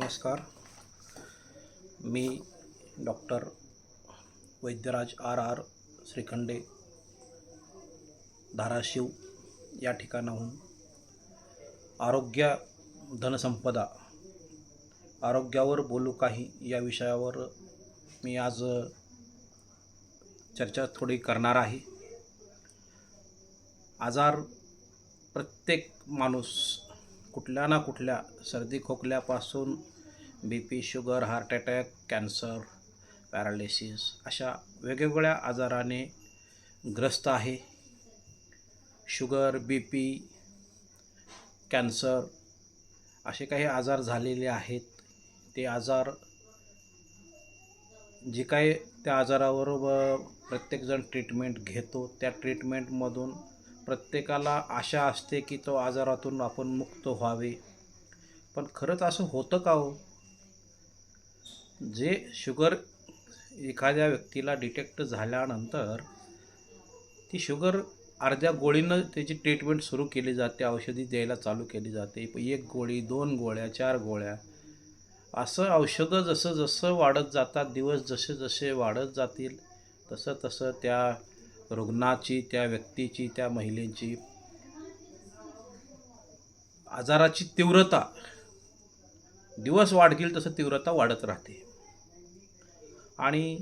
नमस्कार. मी डॉक्टर वैद्यराज आर श्रीखंडे, धाराशिव या ठिकाणाहून आरोग्य धनसंपदा, आरोग्यावर बोलू काही या विषयावर मी आज चर्चा थोडी करणार आहे. आजार प्रत्येक माणूस कुठल्या ना कुठल्या सर्दी खोकल्यापासून BP, sugar, heart attack, cancer, paralysis अशा वेगवेगळ्या आजाराने ग्रस्त आहे. शुगर, BP, कॅन्सर असे काही आजार झालेले आहेत. ते आजार जे काही त्या आजारावर प्रत्येकजण ट्रीटमेंट घेतो, त्या ट्रीटमेंटमधून प्रत्येकाला आशा असते की तो आजारातून आपण मुक्त व्हावे. पण खरंच असं होतं का हो? जे शुगर एखाद्या व्यक्तीला डिटेक्ट झाल्यानंतर ती शुगर अर्ध्या गोळीनं त्याची ट्रीटमेंट सुरू केली जाते, औषधी द्यायला चालू केली जाते. 1 गोळी, 2 गोळ्या, 4 गोळ्या असं औषधं जसं जसं वाढत जातात, दिवस जसे जसे वाढत जातील तसं तसं त्या रुग्णाची, त्या व्यक्तीची, त्या महिलेची आजाराची तीव्रता दिवस वाढतील तसं तीव्रता वाढत राहते. आणि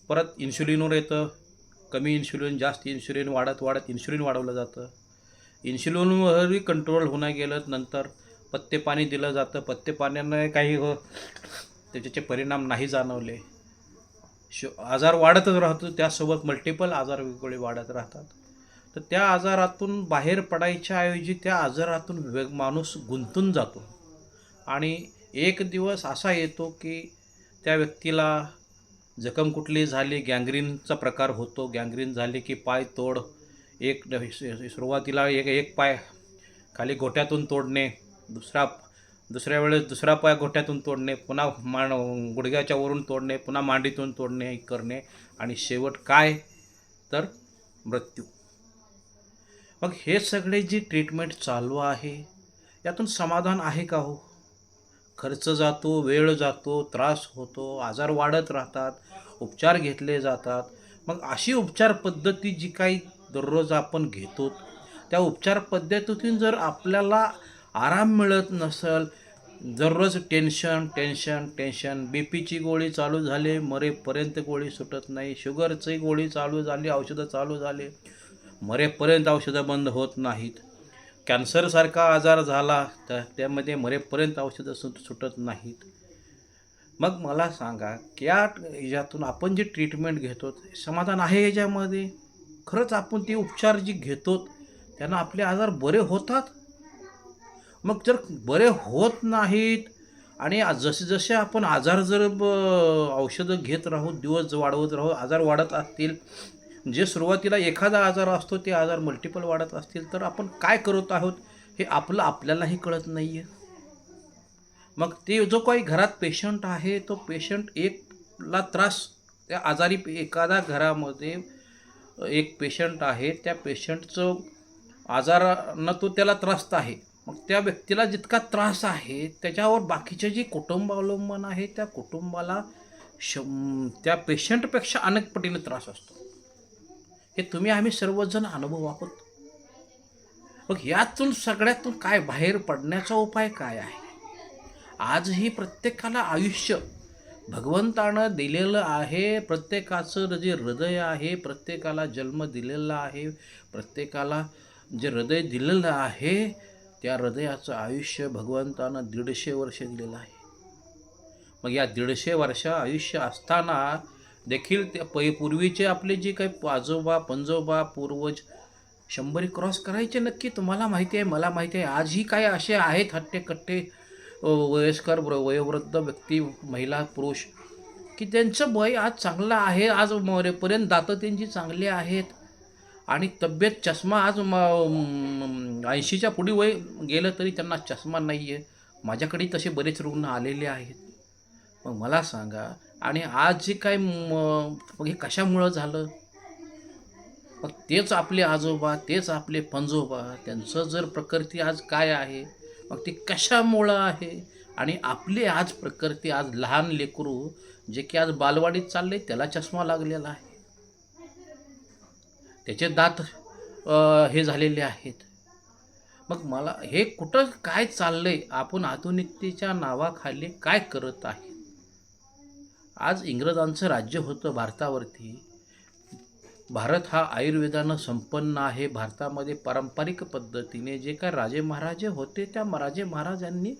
परत इन्शुलिनवर येतं. कमी इन्शुलिन, जास्त इन्शुलिन, वाढत इन्शुलिन वाढवलं जातं. इन्शुलिनवरही कंट्रोल होणं गेलं, नंतर पथ्यपाणी दिलं जातं. पथ्यपाण्यानं काही त्याचे परिणाम नाही जाणवले. आजार वाढतच राहतो, त्यासोबत मल्टिपल आजार वेगवेगळे वाढत राहतात. तर त्या आजारातून बाहेर पडायच्या ऐवजी त्या आजारातून माणूस गुंतून जातो. आणि एक दिवस असा येतो की त्या व्यक्तीला जखम कुठली झाली, गँग्रीनचा प्रकार होतो. गँग्रीन झाली की पाय तोड, सुरुवातीला एक पाय खाली घोट्यातून तोडणे, दुसऱ्या वेळेस दुसरा पाय घोट्यातून तोडणे, पुन्हा गुडघ्याच्या वरून तोडणे, पुन्हा मांडीतून तोडणे करणे, आणि शेवट काय तर मृत्यू. मग हे सगळे जी ट्रीटमेंट चालू आहे यातून समाधान आहे का हो? खर्च जातो, वेळ जातो, त्रास होतो, आजार वाढत राहतात, उपचार घेतले जातात. मग अशी उपचार पद्धती जी काही दररोज आपण घेतो, त्या उपचार पद्धतीतून जर आपल्याला आराम मिळत नसेल, दररोज टेन्शन टेन्शन टेन्शन, BPची गोळी चालू झाली, मरेपर्यंत गोळी सुटत नाही, शुगरची गोळी चालू झाली, औषधं चालू झाले, मरेपर्यंत औषधं बंद होत नाहीत, कॅन्सरसारखा आजार झाला तर त्यामध्ये मरेपर्यंत औषधं सुटत नाहीत. मग मला सांगा की यातून आपण जी ट्रीटमेंट घेतो समाधान आहे याच्यामध्ये? खरंच आपण ते उपचार जे घेतो त्यांना आपले आजार बरे होतात? मग जर बरे होत नाहीत आणि जसे जसे आपण आजार जर औषधं घेत राहू, दिवस वाढवत राहू, आजार वाढत असतील, जे सुरुवातीला एखादा आजार असतो ते आजार मल्टिपल वाढत असतील, तर आपण काय करत आहोत हे आपल्यालाही कळत नाही आहे. मग ते जो काही घरात पेशंट आहे, तो पेशंट एकला त्रास, त्या आजारी एखादा घरामध्ये एक पेशंट आहे, त्या पेशंटचं आजारानं तो त्याला त्रस्त आहे. मग त्या व्यक्तीला जितका त्रास आहे त्याच्यावर बाकीचे जे कुटुंब अवलंबन आहे, त्या कुटुंबाला त्या पेशंटपेक्षा अनेक पटीने त्रास असतो. हे तुम्ही आम्ही सर्वजण अनुभव आहोत. मग यातून सगळ्यातून काय बाहेर पडण्याचा उपाय काय आहे? आजही प्रत्येकाला आयुष्य भगवंतानं दिलेलं आहे. प्रत्येकाचं जे हृदय आहे, प्रत्येकाला जन्म दिलेला आहे, प्रत्येकाला जे हृदय दिलेलं आहे त्या हृदयाचं आयुष्य भगवंतानं 150 वर्ष दिलेलं आहे. मग या 150 वर्ष आयुष्य असताना देखील त्या पूर्वीचे आपले जे काही आजोबा पंजोबा पूर्वज 100 क्रॉस करायचे नक्की. तुम्हाला माहिती आहे, मला माहिती आहे. आजही काही असे आहेत हट्टेकट्टे वयस्कर वयोवृद्ध व्यक्ती, महिला पुरुष, की त्यांचं वय आज चांगलं आहे, आज मरेपर्यंत दातं त्यांची चांगली आहेत आणि तब्येत, चष्मा आज 80च्या पुढे वय गेलं तरी त्यांना चष्मा नाही आहे. माझ्याकडे तसे बरेच रुग्ण आलेले आहेत. मग मला सांगा, आणि आज जे काय मग हे कशामुळं झालं? मग तेच आपले आजोबा, तेच आपले पंजोबा, त्यांचं जर प्रकृती आज काय आहे, मग ती कशामुळं आहे? आणि आपली आज प्रकृती, आज लहान लेकरू जे की आज बालवाडीत चालले त्याला चष्मा लागलेला आहे, त्याचे दात हे झालेले आहेत. मग मला हे कुठं काय चाललंय, आपण आधुनिकतेच्या नावाखाली काय करत आहे. आज इंग्रजांचं राज्य होतं भारतावरती. भारत हा आयुर्वेदानं संपन्न आहे. भारतामध्ये पारंपरिक पद्धतीने जे काय राजे महाराजे होते, त्या राजे महाराजांनी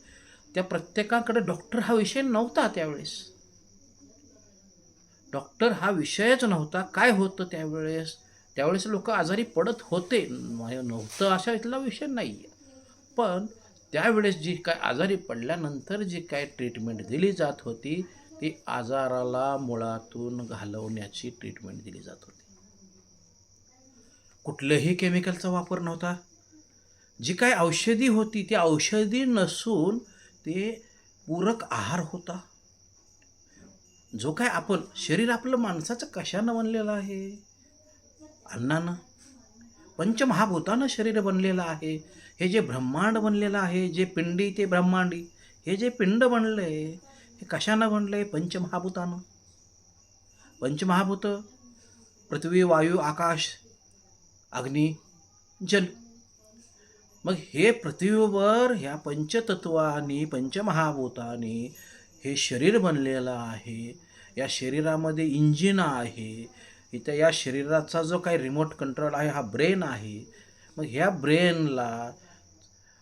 त्या प्रत्येकाकडे डॉक्टर हा विषय नव्हता त्यावेळेस. डॉक्टर हा विषयच नव्हता. काय होतं त्यावेळेस, त्यावेळेस लोक आजारी पडत होते, नव्हतं अशा इथला विषय नाही आहे. पण त्यावेळेस जी काय आजारी पडल्यानंतर जी काय ट्रीटमेंट दिली जात होती, ती आजाराला मुळातून घालवण्याची ट्रीटमेंट दिली जात होती. कुठल्याही केमिकलचा वापर नव्हता. जी काय औषधी होती ती औषधी नसून ते पूरक आहार होता. जो काय आपण शरीर आपलं माणसाचं कशानं बनलेलं आहे? अन्नानं. पंचमहाभूतानं शरीर बनलेलं आहे. हे जे ब्रह्मांड बनलेलं आहे, जे पिंडी ते ब्रह्मांडी, हे जे पिंड बनलं आहे हे कशानं बनलं आहे? पंचमहाभूतानं. पंचमहाभूत पृथ्वी, वायू, आकाश, अग्नी, जल. मग हे पृथ्वीवर ह्या पंचतत्वानी, पंचमहाभूतानी हे शरीर बनलेलं आहे. या शरीरामध्ये इंजिन आहे. इथं या शरीराचा जो काही रिमोट कंट्रोल आहे हा ब्रेन आहे. मग ह्या ब्रेनला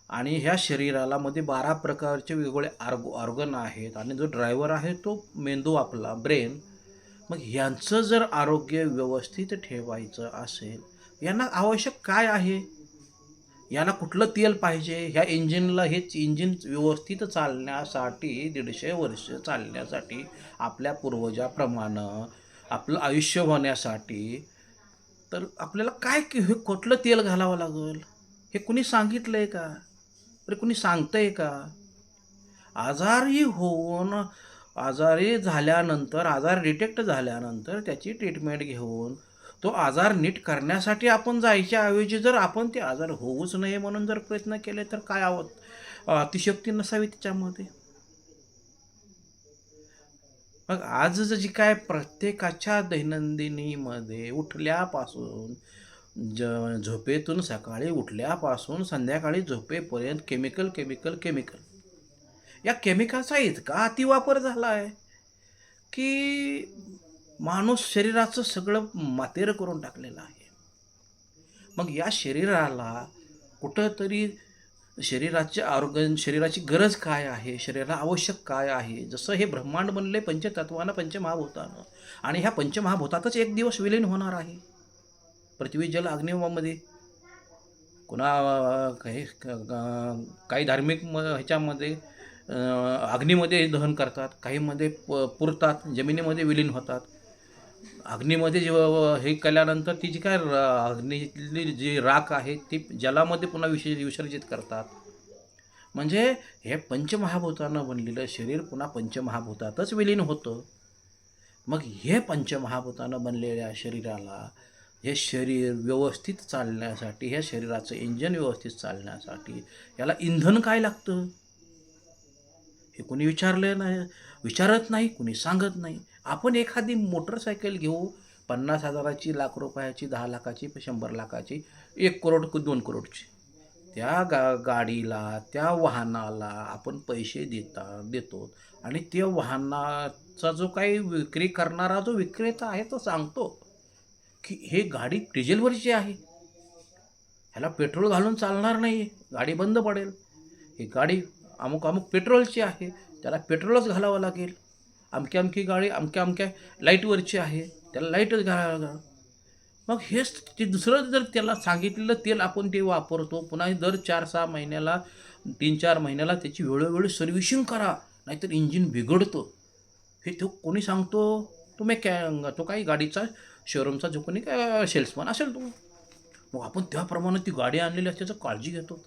आणि ह्या शरीराला मध्ये 12 प्रकारचे वेगवेगळे ऑर्गन आहेत आणि जो ड्रायव्हर आहे तो मेंदू आपला ब्रेन. मग ह्यांचं जर आरोग्य व्यवस्थित ठेवायचं असेल, यांना आवश्यक काय आहे? याला कुठलं तेल पाहिजे? ह्या इंजिनला, हेच इंजिन व्यवस्थित चालण्यासाठी 150 वर्ष चालण्यासाठी आपल्या पूर्वजाप्रमाणे आपलं आयुष्य होण्यासाठी तर आपल्याला काय हे कुठलं तेल घालावं लागेल? हे कुणी सांगितलं आहे का? अरे कुणी सांगतं आहे का? आजारी झाल्यानंतर, आजार डिटेक्ट झाल्यानंतर त्याची ट्रीटमेंट घेऊन तो आजार नीट करण्यासाठी आपण जायच्या ऐवजी जर आपण ते आजार होऊच नये म्हणून जर प्रयत्न केले तर काय अतिशयोक्ती नसावी त्याच्यामध्ये. मग आज जी काय प्रत्येकाच्या दैनंदिनीमध्ये उठल्यापासून झोपेतून सकाळी उठल्यापासून संध्याकाळी झोपेपर्यंत केमिकल केमिकल केमिकल, या केमिकलचा इतका अतिवापर झाला आहे की माणूस शरीराचं सगळं मातेरं करून टाकलेलं आहे. मग या शरीराला कुठंतरी शरीराचे ऑर्गन, शरीराची गरज काय आहे, शरीराला आवश्यक काय आहे? जसं हे ब्रह्मांड बनले पंचतत्वानं, पंचमहाभूतानं, आणि ह्या पंचमहाभूतातच एक दिवस विलीन होणार आहे. पृथ्वी, जल, अग्निमध्ये. काही धार्मिक ह्याच्यामध्ये अग्नीमध्ये दहन करतात, काहीमध्ये पुरतात, जमिनीमध्ये विलीन होतात. अग्नीमध्ये हे केल्यानंतर ती जी काय अग्नीतली जी राख आहे ती जलामध्ये पुन्हा विसर्जित करतात. म्हणजे हे पंचमहाभूतानं बनलेलं शरीर पुन्हा पंचमहाभूतातच विलीन होतं. मग हे पंचमहाभूतानं बनलेल्या शरीराला, हे शरीर व्यवस्थित चालण्यासाठी, ह्या शरीराचं इंजन व्यवस्थित चालण्यासाठी याला इंधन काय लागतं हे कुणी विचारत नाही, कुणी सांगत नाही. आपण एखादी मोटरसायकल घेऊ, 50,000ची, लाख रुपयाची, 10 लाखाची, 100 लाखाची, 1 करोड, 2 करोडची. त्या गाडीला, त्या वाहनाला आपण पैसे देतो आणि त्या वाहनाचा जो काही विक्री करणारा जो विक्रेता आहे तो सांगतो की हे गाडी डिझेलवरची आहे, ह्याला पेट्रोल घालून चालणार नाही, गाडी बंद पडेल. ही गाडी अमुक अमुक पेट्रोलची आहे, त्याला पेट्रोलच घालावं लागेल. अमकी गाडी अमक्या लाईटवरची आहे, त्याला लाईटच घालावं लागेल. मग हेच ते दुसरं जर त्याला सांगितलेलं तेल आपण ते वापरतो, पुन्हा दर 4-6 महिन्याला, 3-4 महिन्याला त्याची वेळोवेळी सर्व्हिसिंग करा, नाहीतर इंजिन बिघडतं. हे तो कोणी सांगतो? तो काही गाडीचा शोरूमचा जो कोणी काय सेल्समन असेल तो. मग आपण त्याप्रमाणे ती गाडी आणलेली असल्याचं काळजी घेतो.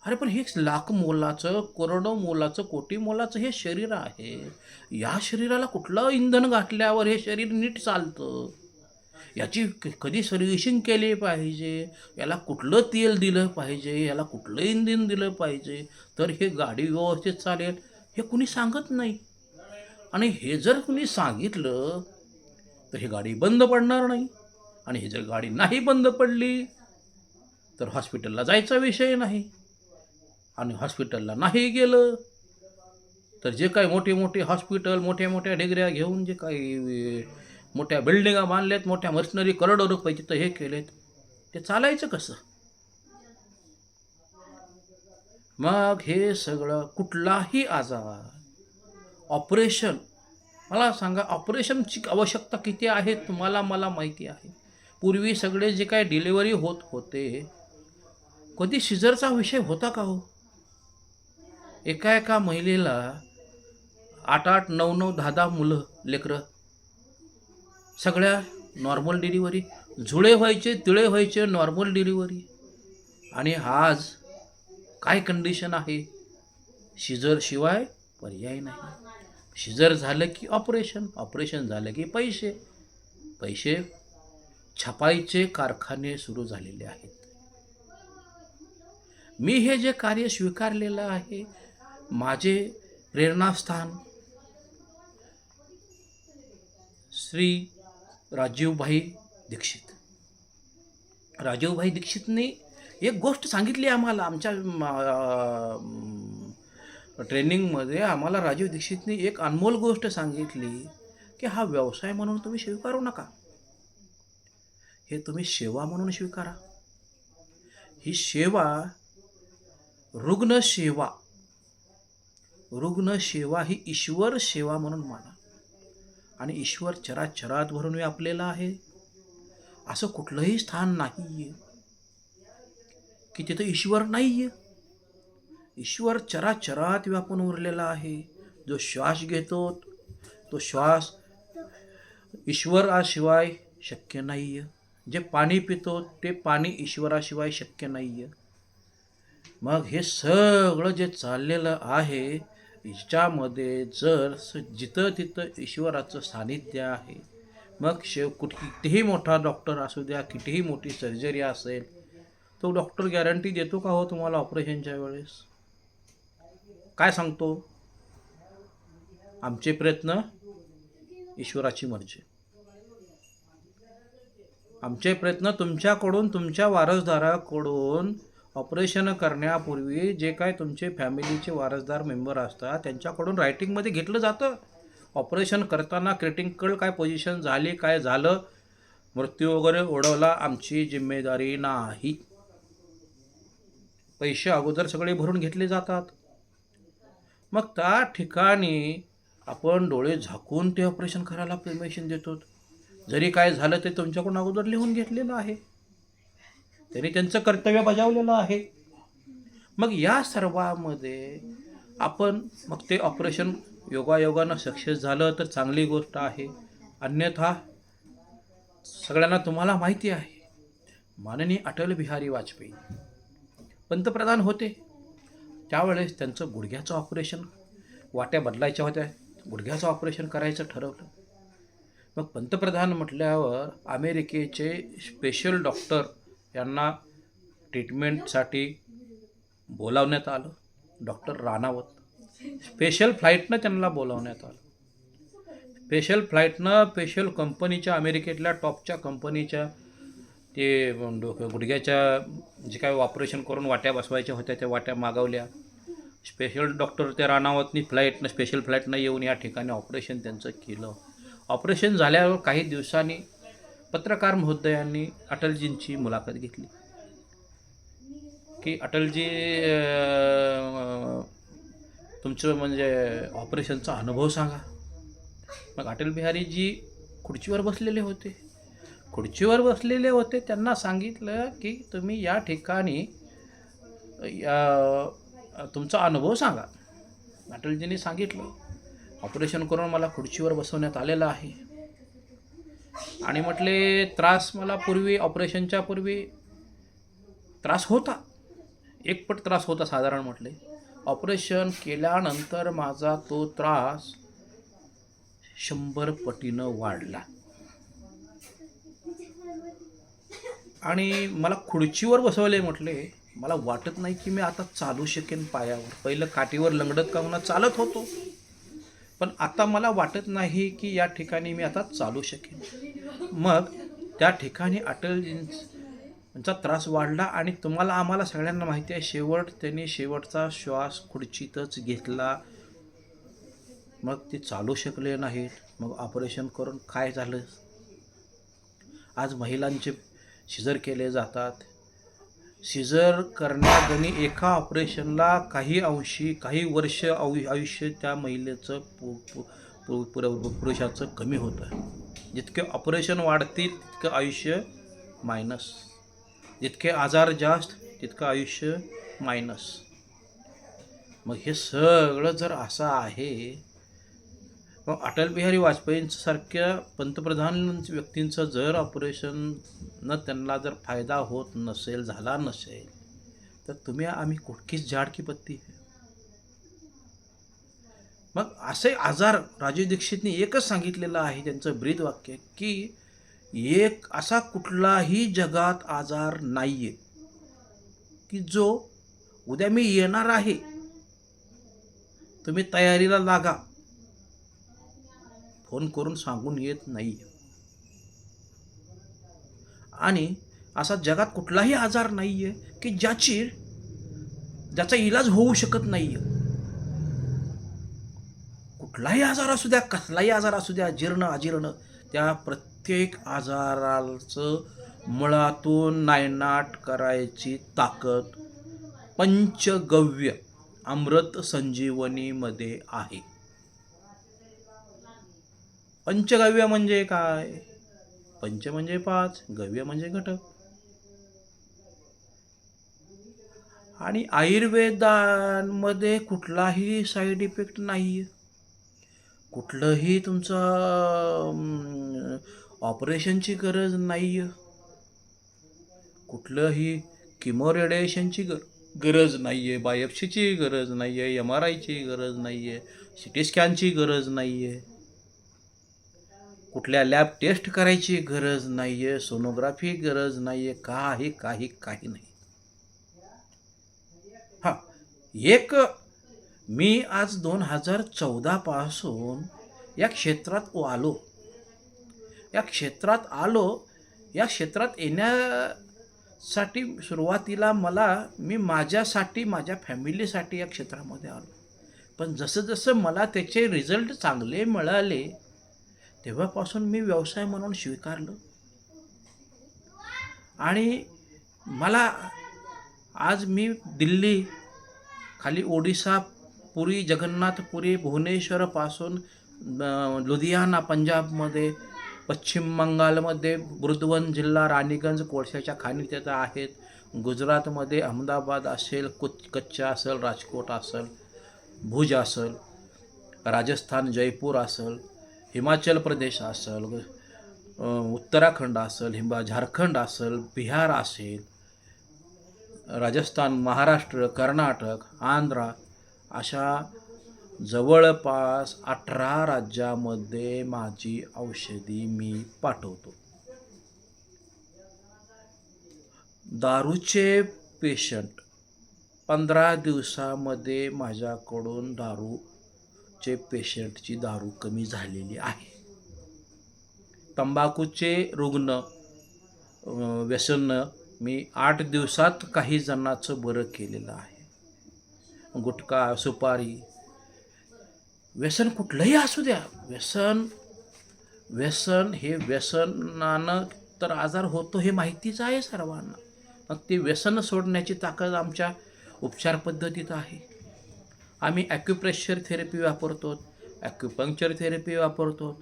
अरे पण हे लाख मोलाचं, करोडो मोलाचं, कोटी मोलाचं हे शरीर आहे. या शरीराला कुठलं इंधन घातल्यावर हे शरीर नीट चालतं? याची कधी सर्व्हिसिंग केली पाहिजे, याला कुठलं तेल दिलं पाहिजे, याला कुठलं इंजिन दिलं पाहिजे तर हे गाडी व्यवस्थित चालेल, हे कुणी सांगत नाही. आणि हे जर कुणी सांगितलं तर ही गाडी बंद पडणार नाही. आणि ही जर गाडी नाही बंद पडली तर हॉस्पिटलला जायचा विषय नाही. आणि हॉस्पिटलला नाही गेलं तर जे काही मोठे मोठे हॉस्पिटल, मोठ्या मोठ्या डिग्र्या घेऊन जे काही मोठ्या बिल्डिंगा बांधल्यात, मोठ्या मशिनरी करोडो रुपये तिथं हे केलेत, ते चालायचं कसं? मग हे सगळं कुठलाही आजार, ऑपरेशन, मला सांगा ऑपरेशनची आवश्यकता किती आहे तुम्हाला मला माहिती आहे. पूर्वी सगळे जे काय डिलिव्हरी होत होते, कधी सिझरचा विषय होता का हो? एका एका महिलेला 8-8, 9-9, 10-10 मुलं, लेकरं, सगळ्या नॉर्मल डिलिव्हरी, जुळे व्हायचे, तिळे व्हायचे, नॉर्मल डिलिव्हरी. आणि आज काय कंडिशन आहे? सिझर शिवाय पर्याय नाही. सिझर झालं की ऑपरेशन, ऑपरेशन झालं की पैसे, पैसे छापायचे कारखाने सुरू झालेले आहेत. मी हे जे कार्य स्वीकारलेलं आहे, माझे प्रेरणास्थान श्री राजीवभाई दीक्षित. राजीवभाई दीक्षितने एक गोष्ट सांगितली आम्हाला आमच्या ट्रेनिंगमध्ये. आम्हाला राजीव दीक्षितने एक अनमोल गोष्ट सांगितली की हा व्यवसाय म्हणून तुम्ही स्वीकारू नका, हे तुम्ही सेवा म्हणून स्वीकारा. ही सेवा रुग्णसेवा, रुग्णसेवा ही ईश्वर सेवा म्हणून माना. आणि ईश्वर चराचरात भरून व्यापलेला आहे. असं कुठलंही स्थान नाही की तिथं ईश्वर नाही आहे. ईश्वर चराचरात व्यापून उरलेला आहे. जो श्वास घेतो तो श्वास ईश्वराशिवाय शक्य नाही आहे. जे पाणी पितो ते पाणी ईश्वराशिवाय शक्य नाही आहे. मग हे सगळं जे चाललेलं आहे, याच्यामध्ये जर जिथं तिथं ईश्वराचं सानिध्य आहे, मग कितीही मोठा डॉक्टर असू द्या, कितीही मोठी सर्जरी असेल, तो डॉक्टर गॅरंटी देतो का हो तुम्हाला ऑपरेशनच्या वेळेस? काय सांगतो? आमचे प्रयत्न, ईश्वराची मर्जी. आमचे प्रयत्न तुमच्याकडून, तुमच्या वारसदाराकडून ऑपरेशन करण्यापूर्वी जे काय तुमचे फॅमिलीचे वारसदार मेंबर असतात त्यांच्याकडून रायटिंगमध्ये घेतलं जातं. ऑपरेशन करताना क्रिटिकल काय पोझिशन झाली, काय झालं, मृत्यू वगैरे ओढवला, आमची जिम्मेदारी नाही. पैसे अगोदर सगळे भरून घेतले जातात. मग त्या ठिकाणी आपण डोळे झाकून ते ऑपरेशन करायला परमिशन देतो. जरी काय झालं ते तुमच्याकडून अगोदर लिहून घेतलेलं आहे, त्यांनी त्यांचं कर्तव्य बजावलेलं आहे. मग या सर्वामध्ये आपण मग ते ऑपरेशन योगायोगानं सक्सेस झालं तर चांगली गोष्ट आहे. अन्यथा सगळ्यांना तुम्हाला माहिती आहे, माननीय अटल बिहारी वाजपेयी पंतप्रधान होते त्यावेळेस त्यांचं गुडघ्याचं ऑपरेशन, वाट्या बदलायच्या होत्या, गुडघ्याचं ऑपरेशन करायचं ठरवलं. मग पंतप्रधान म्हटल्यावर अमेरिकेचे स्पेशल डॉक्टर यांना ट्रीटमेंटसाठी बोलावण्यात आलं. डॉक्टर राणावत, स्पेशल फ्लाईटनं त्यांना बोलावण्यात आलं. स्पेशल फ्लाईटनं स्पेशल कंपनीच्या, अमेरिकेतल्या टॉपच्या कंपनीच्या ते गुडघ्याच्या जे काय ऑपरेशन करून वाट्या बसवायच्या होत्या त्या वाट्या मागवल्या. स्पेशल डॉक्टर त्या राणावतनी फ्लाईटनं, स्पेशल फ्लाईटनं येऊन या ठिकाणी ऑपरेशन त्यांचं केलं. ऑपरेशन झाल्यावर काही दिवसांनी पत्रकार महोदयांनी अटलजींची मुलाखत घेतली की अटलजी तुमचं म्हणजे ऑपरेशनचा अनुभव सांगा. मग अटल बिहारीजी खुर्चीवर बसलेले होते. त्यांना सांगितलं की तुम्ही या ठिकाणी तुमचा अनुभव सांगा. अटलजींनी सांगितलं, ऑपरेशन करून मला खुर्चीवर बसवण्यात आलेलं आहे आणि म्हटले त्रास मला पूर्वी, ऑपरेशनच्या पूर्वी त्रास होता, एकपट त्रास होता साधारण. म्हटले ऑपरेशन केल्यानंतर माझा तो त्रास 100 पटीनं वाढला. आणि मला खुर्चीवर बसवले. म्हटले मला वाटत नाही की मी आता चालू शकेन पायावर. पहिलं काठीवर लंगडत का होईना चालत होतो, पण आता मला वाटत नाही की या ठिकाणी मी आता चालू शकेन. मग त्या ठिकाणी अटलजींचा त्रास वाढला आणि तुम्हाला आम्हाला सगळ्यांना माहिती आहे, त्यांनी शेवटचा श्वास खुर्चीतच घेतला. मग ते चालू शकले नाहीत. मग ऑपरेशन करून काय झालं? आज महिलांचे सिजर केले जातात. सिजर करण्यागणी एका ऑपरेशनला काही वर्ष आयुष्य त्या महिलेचं पुरुषाचं कमी होतं. जितके ऑपरेशन वाढतील तितकं आयुष्य मायनस, जितके आजार जास्त तितकं आयुष्य मायनस. मग हे सगळं जर असं आहे, मग अटल बिहारी वाजपेयींसारख्या पंतप्रधान व्यक्तींचं जर ऑपरेशन त्यांना जर फायदा होत नसेल, झाला नसेल, तर तुम्ही आम्ही किस झाड की पत्ती है. मग असे आजार राजीव दीक्षितनी एकच सांगितलेलं आहे, त्यांचं ब्रीद वाक्य, की एक असा कुठलाही जगात आजार नाहीये की जो उद्या मी येणार आहे, तुम्ही तयारीला लागा, फोन करून सांगून येत नाही. आणि असा जगात कुठलाही आजार नाहीये की ज्याचा इलाज होऊ शकत नाहीये. कुठलाही आजार असू द्या, कसलाही आजार असू द्या, जीर्ण अजीर्ण, त्या प्रत्येक आजाराचं मुळातून नायनाट करायची ताकद पंचगव्य अमृत संजीवनीमध्ये आहे. पंचगव्य म्हणजे काय? पंच म्हणजे 5, गव्य म्हणजे घटक. आणि आयुर्वेदामध्ये कुठलाही साईड इफेक्ट नाही आहे. कुठलंही तुमचं ऑपरेशनची गरज नाही आहे. कुठलंही किमो रेडिएशनची गरज नाही आहे. बायोप्सीची गरज नाही आहे. MRIची गरज नाही आहे. CT स्कॅनची गरज नाही आहे. कुठल्या लॅब टेस्ट करायची गरज नाही आहे. सोनोग्राफी गरज नाही आहे. काही नाही. हां, एक मी आज 2014 पासून या क्षेत्रात आलो. या क्षेत्रात येण्यासाठी सुरुवातीला मी माझ्यासाठी, माझ्या फॅमिलीसाठी या क्षेत्रामध्ये आलो. पण जसं मला त्याचे रिझल्ट चांगले मिळाले, तेव्हापासून मी व्यवसाय म्हणून स्वीकारलं. आणि मला आज मी दिल्ली, खाली ओडिसा, पुरी, जगन्नाथपुरी, भुवनेश्वरपासून लुधियाना पंजाबमध्ये, पश्चिम बंगालमध्ये बुर्दवन जिल्हा, राणीगंज कोळशाच्या खाणी तिथं आहेत. गुजरातमध्ये अहमदाबाद असेल, कच्छ असेल, राजकोट असेल, भुज असेल, राजस्थान जयपूर असेल, हिमाचल प्रदेश असेल, उत्तराखंड असेल, झारखंड असेल, बिहार असेल, राजस्थान, महाराष्ट्र, कर्नाटक, आंध्र, अशा जवळपास 18 राज्यामध्ये माझी औषधी मी पाठवतो. दारूचे पेशंट 15 दिवसामध्ये माझ्याकडून दारूचे पेशंटची दारू कमी झालेली आहे. तंबाखूचे रुग्ण, व्यसन मी 8 दिवसात काही जणांचं बरं केलेलं आहे. गुटखा, सुपारी, व्यसन कुठलंही असू द्या, व्यसन हे व्यसनानं तर आजार होतो हे माहितीच आहे सर्वांना. मग ते व्यसन सोडण्याची ताकद आमच्या उपचार पद्धतीत आहे. आम्ही ॲक्युप्रेशर थेरपी वापरतो, ॲक्युपंक्चर थेरपी वापरतो,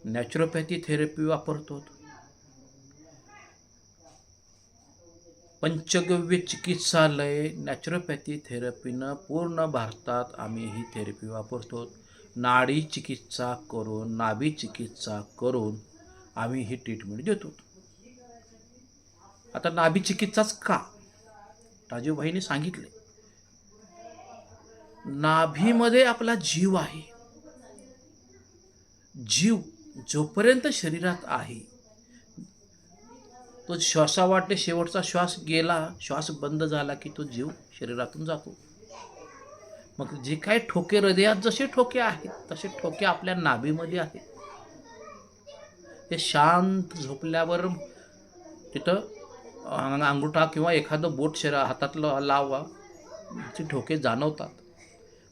नॅचरोपॅथी थेरपी वापरतो. पंचगव्य चिकित्सालय नॅचरोपॅथी थेरपीनं पूर्ण भारतात आम्ही ही थेरपी वापरतो. नाडी चिकित्सा करून, नाभी चिकित्सा करून आम्ही ही ट्रीटमेंट देतो. आता नाभी चिकित्साच का? राजीवभाईंनी सांगितले, नाभीमध्ये आपला जीव आहे. जीव जोपर्यंत शरीरात आहे तो श्वासावाटे शेवटचा श्वास गेला, श्वास बंद झाला की तो जीव शरीरातून जातो. मग जे काही ठोके हृदयात जसे ठोके आहेत तसे ठोके आपल्या नाभीमध्ये आहेत. ते शांत झोपल्यावर तिथं अंगुठा किंवा एखादं बोट हातातलं लावा, ती ठोके जाणवतात.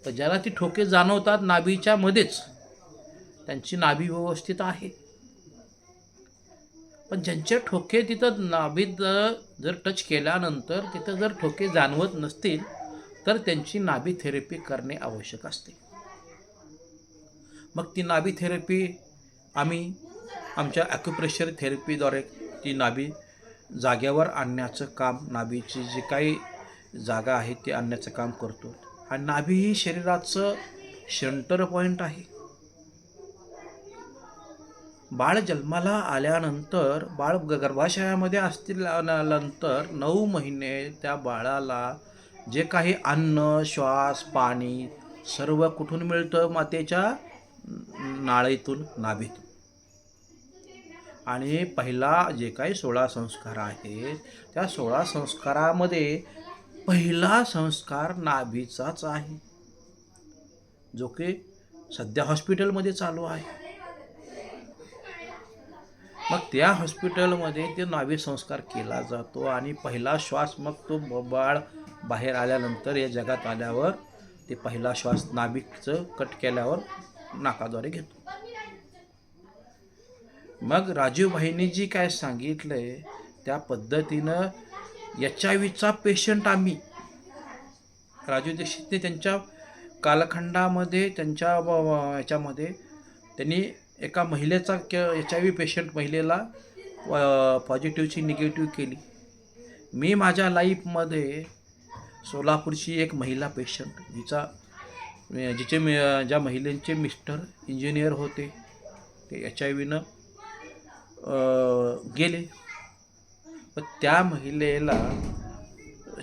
तर ज्याला ती ठोके जाणवतात नाभीच्या मध्येच, त्यांची नाभी व्यवस्थित आहे. पण ज्यांचे ठोके तिथं नाभीत जर टच केल्यानंतर तिथं जर ठोके जाणवत नसतील तर त्यांची नाभी थेरपी करणे आवश्यक असते. मग ती नाभी थेरपी आम्ही आमच्या ॲक्युप्रेशर थेरपीद्वारे ती नाभी जाग्यावर आणण्याचं काम, नाभीची जी काही जागा आहे ती आणण्याचं काम करतो. आणि नाभी ही शरीराचं सेंटर पॉईंट आहे. बाळ जन्माला आल्यानंतर, बाळ गर्भाशयामध्ये असल्यानंतर 9 महिने त्या बाळाला जे काही अन्न, श्वास, पाणी सर्व कुठून मिळतं? मातेच्या नाळीतून, नाभीतून. आणि पहिला जे काही 16 संस्कार आहेत त्या 16 संस्कारामध्ये पहिला संस्कार नाभीचाच आहे, जो की सध्या हॉस्पिटलमध्ये चालू आहे. मग त्या हॉस्पिटलमध्ये ते नाभी संस्कार केला जातो आणि पहिला श्वास मग तो बाळ बाहेर आल्यानंतर, या जगात आल्यावर ते पहिला श्वास नाभीचं कट केल्यावर नाकाद्वारे घेतो. मग राजीवभाईंनी जी काय सांगितलंय त्या पद्धतीनं HIV पेशंट आम्ही, राजू दीक्षितने त्यांच्या कालखंडामध्ये, त्यांच्या याच्यामध्ये त्यांनी एका महिलेचा HIV पेशंट महिलेला पॉझिटिव्हची निगेटिव्ह केली. मी माझ्या लाईफमध्ये सोलापूरची एक महिला पेशंट, ज्या महिलेचे मिस्टर इंजिनियर होते, ते HIVनं गेले. पण त्या महिलेला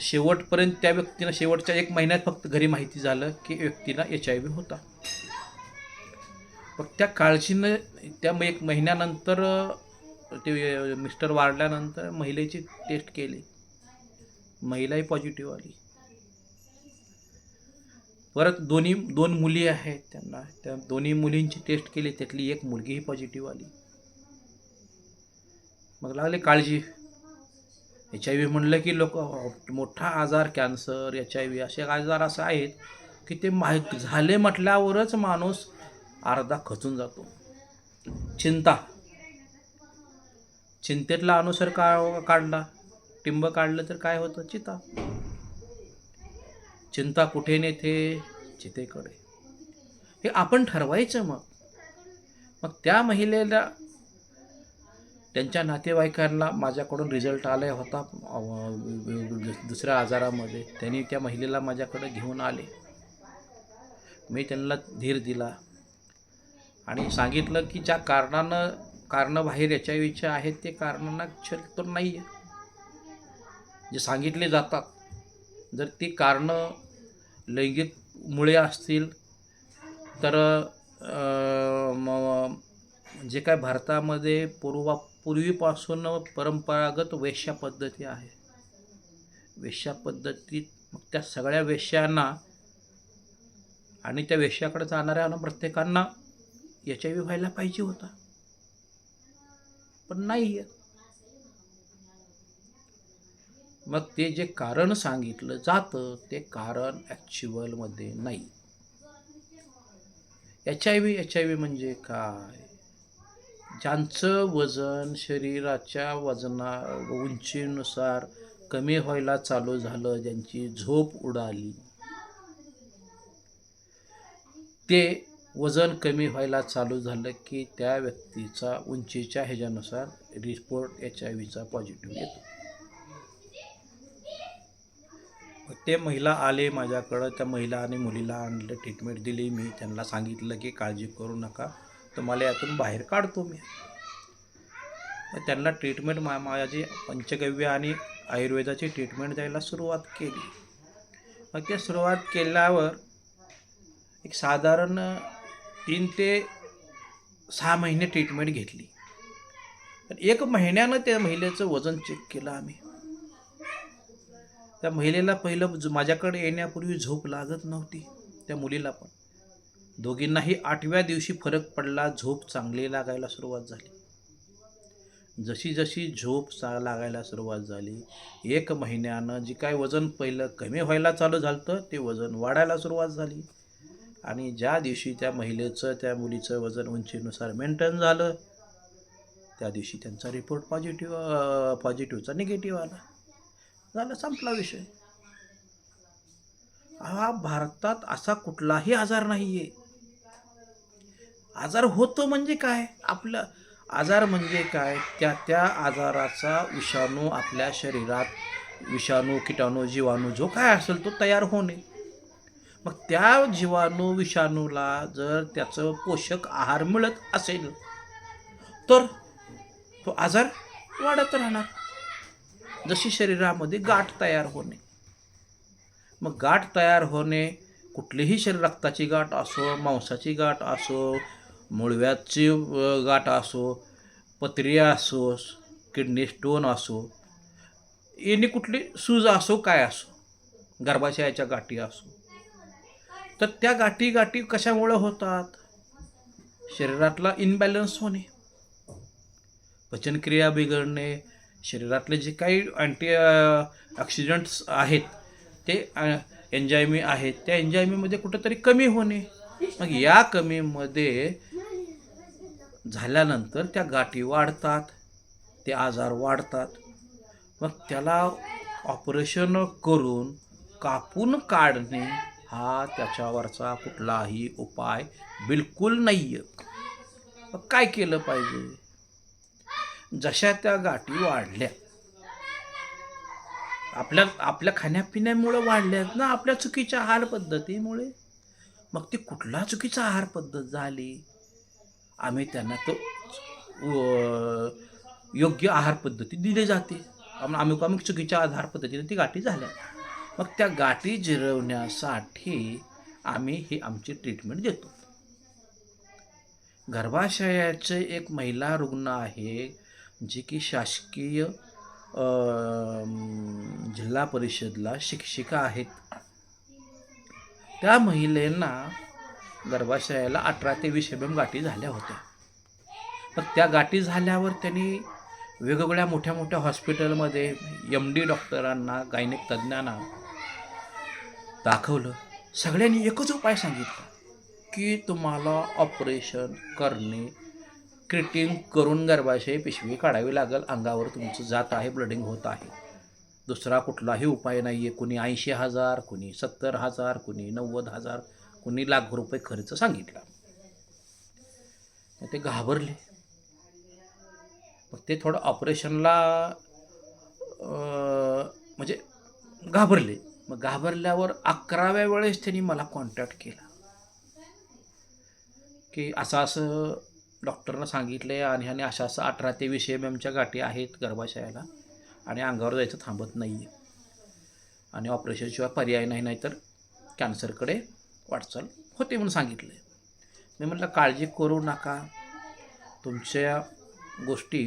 शेवटपर्यंत, त्या व्यक्तीनं शेवटच्या 1 महिन्यात फक्त घरी माहिती झालं की व्यक्तीला HIV होता. मग त्या काळजीनं त्या 1 महिन्यानंतर ते मिस्टर वारल्यानंतर महिलेची टेस्ट केली, महिलाही पॉझिटिव्ह आली. परत 2 मुली आहेत त्यांना, त्या 2 मुलींची टेस्ट केली, त्यातली 1 मुलगीही पॉझिटिव्ह आली. मग लागले काळजी. HIV म्हणलं की लोक, मोठा आजार, कॅन्सर, HIV असे आजार असे आहेत की ते झाले म्हटल्यावरच माणूस अर्धा खचून जातो. चिंतेतला अनुसर काढला, टिंब काढलं तर काय होतं? चिता. चिंता कुठे नेते? चितेकडे. हे आपण ठरवायचं. मग त्या महिलेला, त्यांच्या नातेवाईकांना माझ्याकडून रिझल्ट आला होता दुसऱ्या आजारामध्ये. त्यांनी त्या महिलेला माझ्याकडे घेऊन आले. मी त्यांना धीर दिला आणि सांगितलं की ज्या कारणं बाहेर HIVचे आहेत ते कारणांना तर नाही आहे, जे सांगितले जातात. जर ती कारणं लैंगिक मुळे असतील तर जे काय भारतामध्ये पूर्वीपासून परंपरागत वेश्या पद्धती आहे, वेश्या पद्धतीत मग त्या सगळ्या वेश्यांना आणि त्या वेश्याकडे जाणाऱ्या प्रत्येकांना HIV व्हायला पाहिजे होता, पण नाही आहे. मग ते जे कारण सांगितलं जातं ते कारण ॲक्च्युअलमध्ये नाही. HIV म्हणजे काय? ज्यांचं वजन शरीराच्या उंचीनुसार कमी व्हायला चालू झालं, ज्यांची झोप उडाली, ते वजन कमी व्हायला चालू झालं की त्या व्यक्तीचा उंचीच्या ह्याच्यानुसार रिपोर्ट HIVचा पॉझिटिव्ह येतो. ते महिला आले माझ्याकडं, त्या महिला आणि मुलीला आणलं, ट्रीटमेंट दिली. मी त्यांना सांगितलं की काळजी करू नका, तुम्हाला यातून बाहेर काढतो मी. त्यांना ट्रीटमेंट माझी पंचगव्य आणि आयुर्वेदाची ट्रीटमेंट द्यायला सुरुवात केली. मग ते सुरुवात केल्यावर एक साधारण 3 ते 6 महिने ट्रीटमेंट घेतली. पण 1 महिन्यानं त्या महिलेचं वजन चेक केलं आम्ही. त्या महिलेला पहिलं माझ्याकडे येण्यापूर्वी झोप लागत नव्हती, त्या मुलीला पण. दोघींनाही 8व्या दिवशी फरक पडला, झोप चांगली लागायला सुरुवात झाली. जशी जशी झोप लागायला सुरुवात झाली, 1 महिन्यानं जी काय वजन पहिलं कमी व्हायला चालू झालं ते वजन वाढायला सुरुवात झाली. आणि ज्या दिवशी त्या महिलेचं त्या मुलीचं वजन उंचीनुसार मेंटेन झालं, त्या दिवशी त्यांचा रिपोर्ट पॉझिटिव्हचा निगेटिव्ह आला. झालं, संपला विषय. हा भारतात असा कुठलाही आजार नाही आहे. आजार होतो म्हणजे काय, आपलं आजार म्हणजे काय, त्या आजाराचा विषाणू आपल्या शरीरात, विषाणू, किटाणू, जीवाणू जो काय असेल तो तयार होणे. मग त्या जीवाणू विषाणूला जर त्याचं पोषक आहार मिळत असेल तर तो आजार वाढत राहणार. जशी शरीरामध्ये गाठ तयार होणे. मग गाठ तयार होणे, कुठलीही रक्ताची गाठ असो, मांसाची गाठ असो, मूळव्याधची गाठ असो, पथरी असो, किडनी स्टोन असो, यांनी कुठली सूज असो, काय असो, गर्भाशयाच्या गाठी असो, तर त्या गाठी कशामुळे होतात? शरीरातला इनबॅलन्स होणे, पचनक्रिया बिघडणे, शरीरातले जे काही ऑक्सिडंट्स आहेत ते एन्झायमी आहेत, त्या एन्झायमीमध्ये कुठंतरी कमी होणे. मग या कमीमध्ये झाल्यानंतर त्या गाठी वाढतात, ते आजार वाढतात. मग त्याला ऑपरेशन करून कापून काढणे हा त्याच्यावरचा कुठलाही उपाय बिलकुल नाही आहे. मग काय केलं पाहिजे? जशा त्या गाठी वाढल्या, आपल्या खाण्यापिण्यामुळे वाढल्यात ना, आपल्या चुकीच्या आहार पद्धतीमुळे. मग ती कुठला चुकीचा आहार पद्धत झाली? आम्ही त्यांना तो योग्य आहार पद्धती दिली जाते. आम्ही चुकीच्या आहार पद्धतीने ती गाठी झाल्या. मग त्या गाठी जिरवण्यासाठी आम्ही ही आमची ट्रीटमेंट देतो. गर्भाशयाचे एक महिला रुग्ण आहे, जी की शासकीय जिल्हा परिषदला शिक्षिका आहेत. त्या महिलेंना गर्भाशयाला 18 ते 20 mm गाठी झाल्या होत्या. मग त्या गाठी झाल्यावर त्यांनी वेगवेगळ्या मोठ्या मोठ्या हॉस्पिटलमध्ये MD डॉक्टरांना, गायनेक तज्ज्ञांना दाखवलं. सगळ्यांनी एकच उपाय सांगितला की तुम्हाला ऑपरेशन करणे, क्रिटिंग करून गर्भाशय पिशवी काढावी लागेल. अंगावर तुमचं जात आहे, ब्लडिंग होत आहे. दुसरा कुठलाही उपाय नाही आहे. कुणी 80,000, कुणी 70,000, कुणी 90,000, कुणी ₹1,00,000 खर्च सांगितला. ते घाबरले. मग ते थोडं ऑपरेशनला म्हणजे घाबरले. मग घाबरल्यावर 11व्या वेळेस त्यांनी मला कॉन्टॅक्ट केला की असं डॉक्टरनं सांगितले आणि असं 18 ते 20 mmच्या गाठी आहेत गर्भाशयाला आणि अंगावर जायचं थांबत नाही आहे आणि ऑपरेशनशिवाय पर्याय नाही, नाहीतर कॅन्सरकडे वाटचाल होते म्हणून सांगितले. मी म्हटलं काळजी करू नका, तुमच्या गोष्टी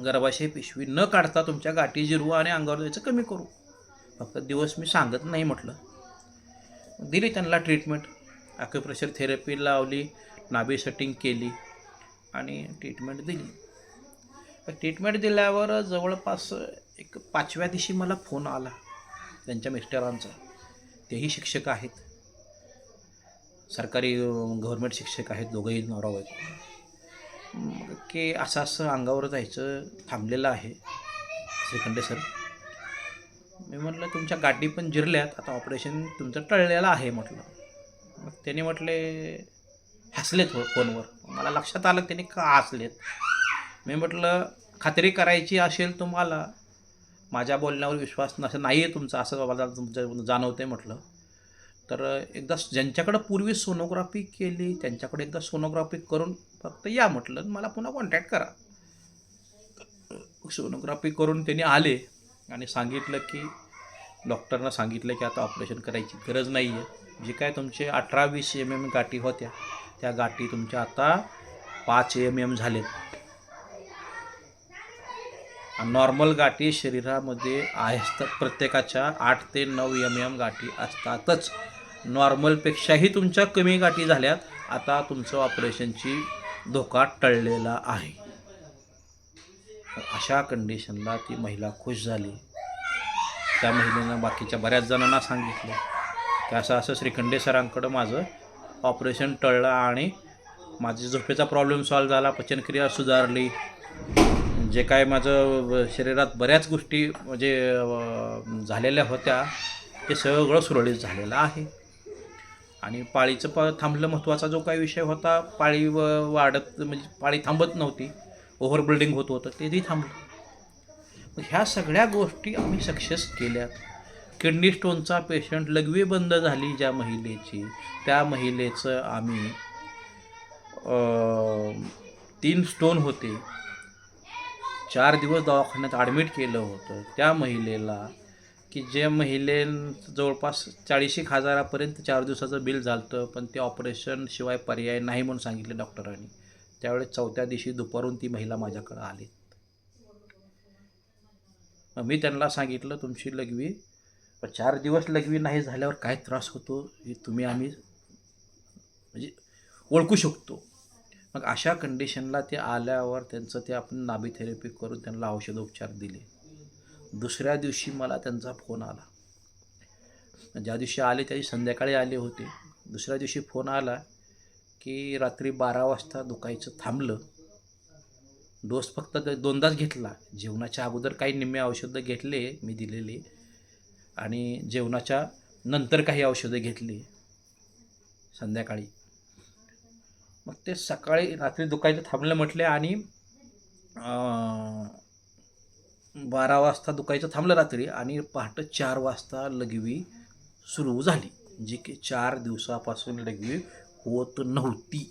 गर्भाशय पिशवी न काढता तुमच्या गाठी जिरवू आणि अंगावर जायचं कमी करू. फक्त दिवस मी सांगत नाही म्हटलं. दिली त्यांना ट्रीटमेंट, ॲक्युप्रेशर थेरपी लावली, नाभी सेटिंग केली आणि ट्रीटमेंट दिली. ट्रीटमेंट दिल्यावर जवळपास एक 5व्या दिवशी मला फोन आला त्यांच्या मिस्टरांचा. तेही शिक्षक आहेत, सरकारी गव्हर्नमेंट शिक्षक आहेत, दोघंही नवरा बायको, की असं अंगावर जायचं थांबलेलं आहे श्रीखंडे सर. मी म्हटलं तुमच्या गाठी पण जिरल्यात, आता ऑपरेशन तुमचं टळलेलं आहे म्हटलं. मग त्यांनी म्हटले, हसलेत फोनवर. मला लक्षात आलं त्यांनी का हसलेत. मी म्हटलं खात्री करायची असेल तुम्हाला, माझ्या बोलण्यावर विश्वास नाही आहे तुमचा, असं मला तुमचं जाणवतं आहे म्हटलं, तर एकदा ज्यांच्याकडं पूर्वी सोनोग्राफी केली त्यांच्याकडे एकदा सोनोग्राफी करून फक्त या म्हटलं, मला पुन्हा कॉन्टॅक्ट करा. सोनोग्राफी करून त्यांनी आले आणि सांगितलं की डॉक्टरनं सांगितलं की आता ऑपरेशन करायची गरज नाही आहे. जे काय तुमचे 18-20 mm गाठी होत्या त्या गाठी तुमच्या आता 5 mm झालेत. नॉर्मल गाठी शरीरामध्ये असतात, प्रत्येकाच्या 8 ते 9 mm गाठी असतातच. नॉर्मलपेक्षाही तुमच्या कमी गाठी झाल्यात. आता तुमचं ऑपरेशनची धोका टळलेला आहे. अशा कंडिशनला ती महिला खुश झाली. त्या महिलेनं बाकीच्या बऱ्याच जणांना सांगितलं की असं श्रीखंडे सरांकडं माझं ऑपरेशन टळलं आणि माझी झोपेचा प्रॉब्लेम सॉल्व झाला, पचनक्रिया सुधारली, जे काय माझं शरीरात बऱ्याच गोष्टी म्हणजे झालेल्या होत्या ते सगळं सुरळीत झालेलं आहे. आणि पाळीचं थांबलं. महत्त्वाचा जो काही विषय होता, पाळी वाढत म्हणजे पाळी थांबत नव्हती, ओव्हर ब्लिडिंग होत होतं, तेही थांबलं. ह्या सगळ्या गोष्टी आम्ही सक्सेस केल्यात. किडनी स्टोनचा पेशंट लघवी बंद झाली ज्या महिलेची, त्या महिलेचं आम्ही 3 स्टोन होते, 4 दिवस दवाखान्यात ॲडमिट केलं होतं. त्या महिलेला की जे महिलेनं जवळपास 40,000 4 दिवसाचं बिल झालं होतं, पण ते ऑपरेशन शिवाय पर्याय नाही म्हणून सांगितले डॉक्टरांनी. त्यावेळेस 4थ्या दिवशी दुपारून ती महिला माझ्याकडं आली. मी त्यांना सांगितलं तुमची लघवी 4 दिवस लघवी नाही झाल्यावर काय त्रास होतो हे आम्ही म्हणजे ओळखू शकतो. मग अशा कंडिशनला ते आल्यावर त्यांचं ते आपण नाभी थेरपी करून त्यांना औषधोपचार दिले. दुसऱ्या दिवशी मला त्यांचा फोन आला. ज्या दिवशी आले त्या दिवशी संध्याकाळी आले होते. दुसऱ्या दिवशी फोन आला की रात्री 12 वाजता दुखायचं थांबलं. डोस फक्त 2दाच घेतला. जेवणाच्या अगोदर काही निम्मे औषधं घेतले मी दिलेले आणि जेवणाच्या नंतर काही औषधं घेतली संध्याकाळी. मग ते सकाळी रात्री दुखायचं थांबलं म्हटले आणि 12 वाजता दुखायचं थांबलं रात्री आणि पहाटे 4 वाजता लघवी सुरू झाली, जी की 4 दिवसापासून लघवी होत नव्हती.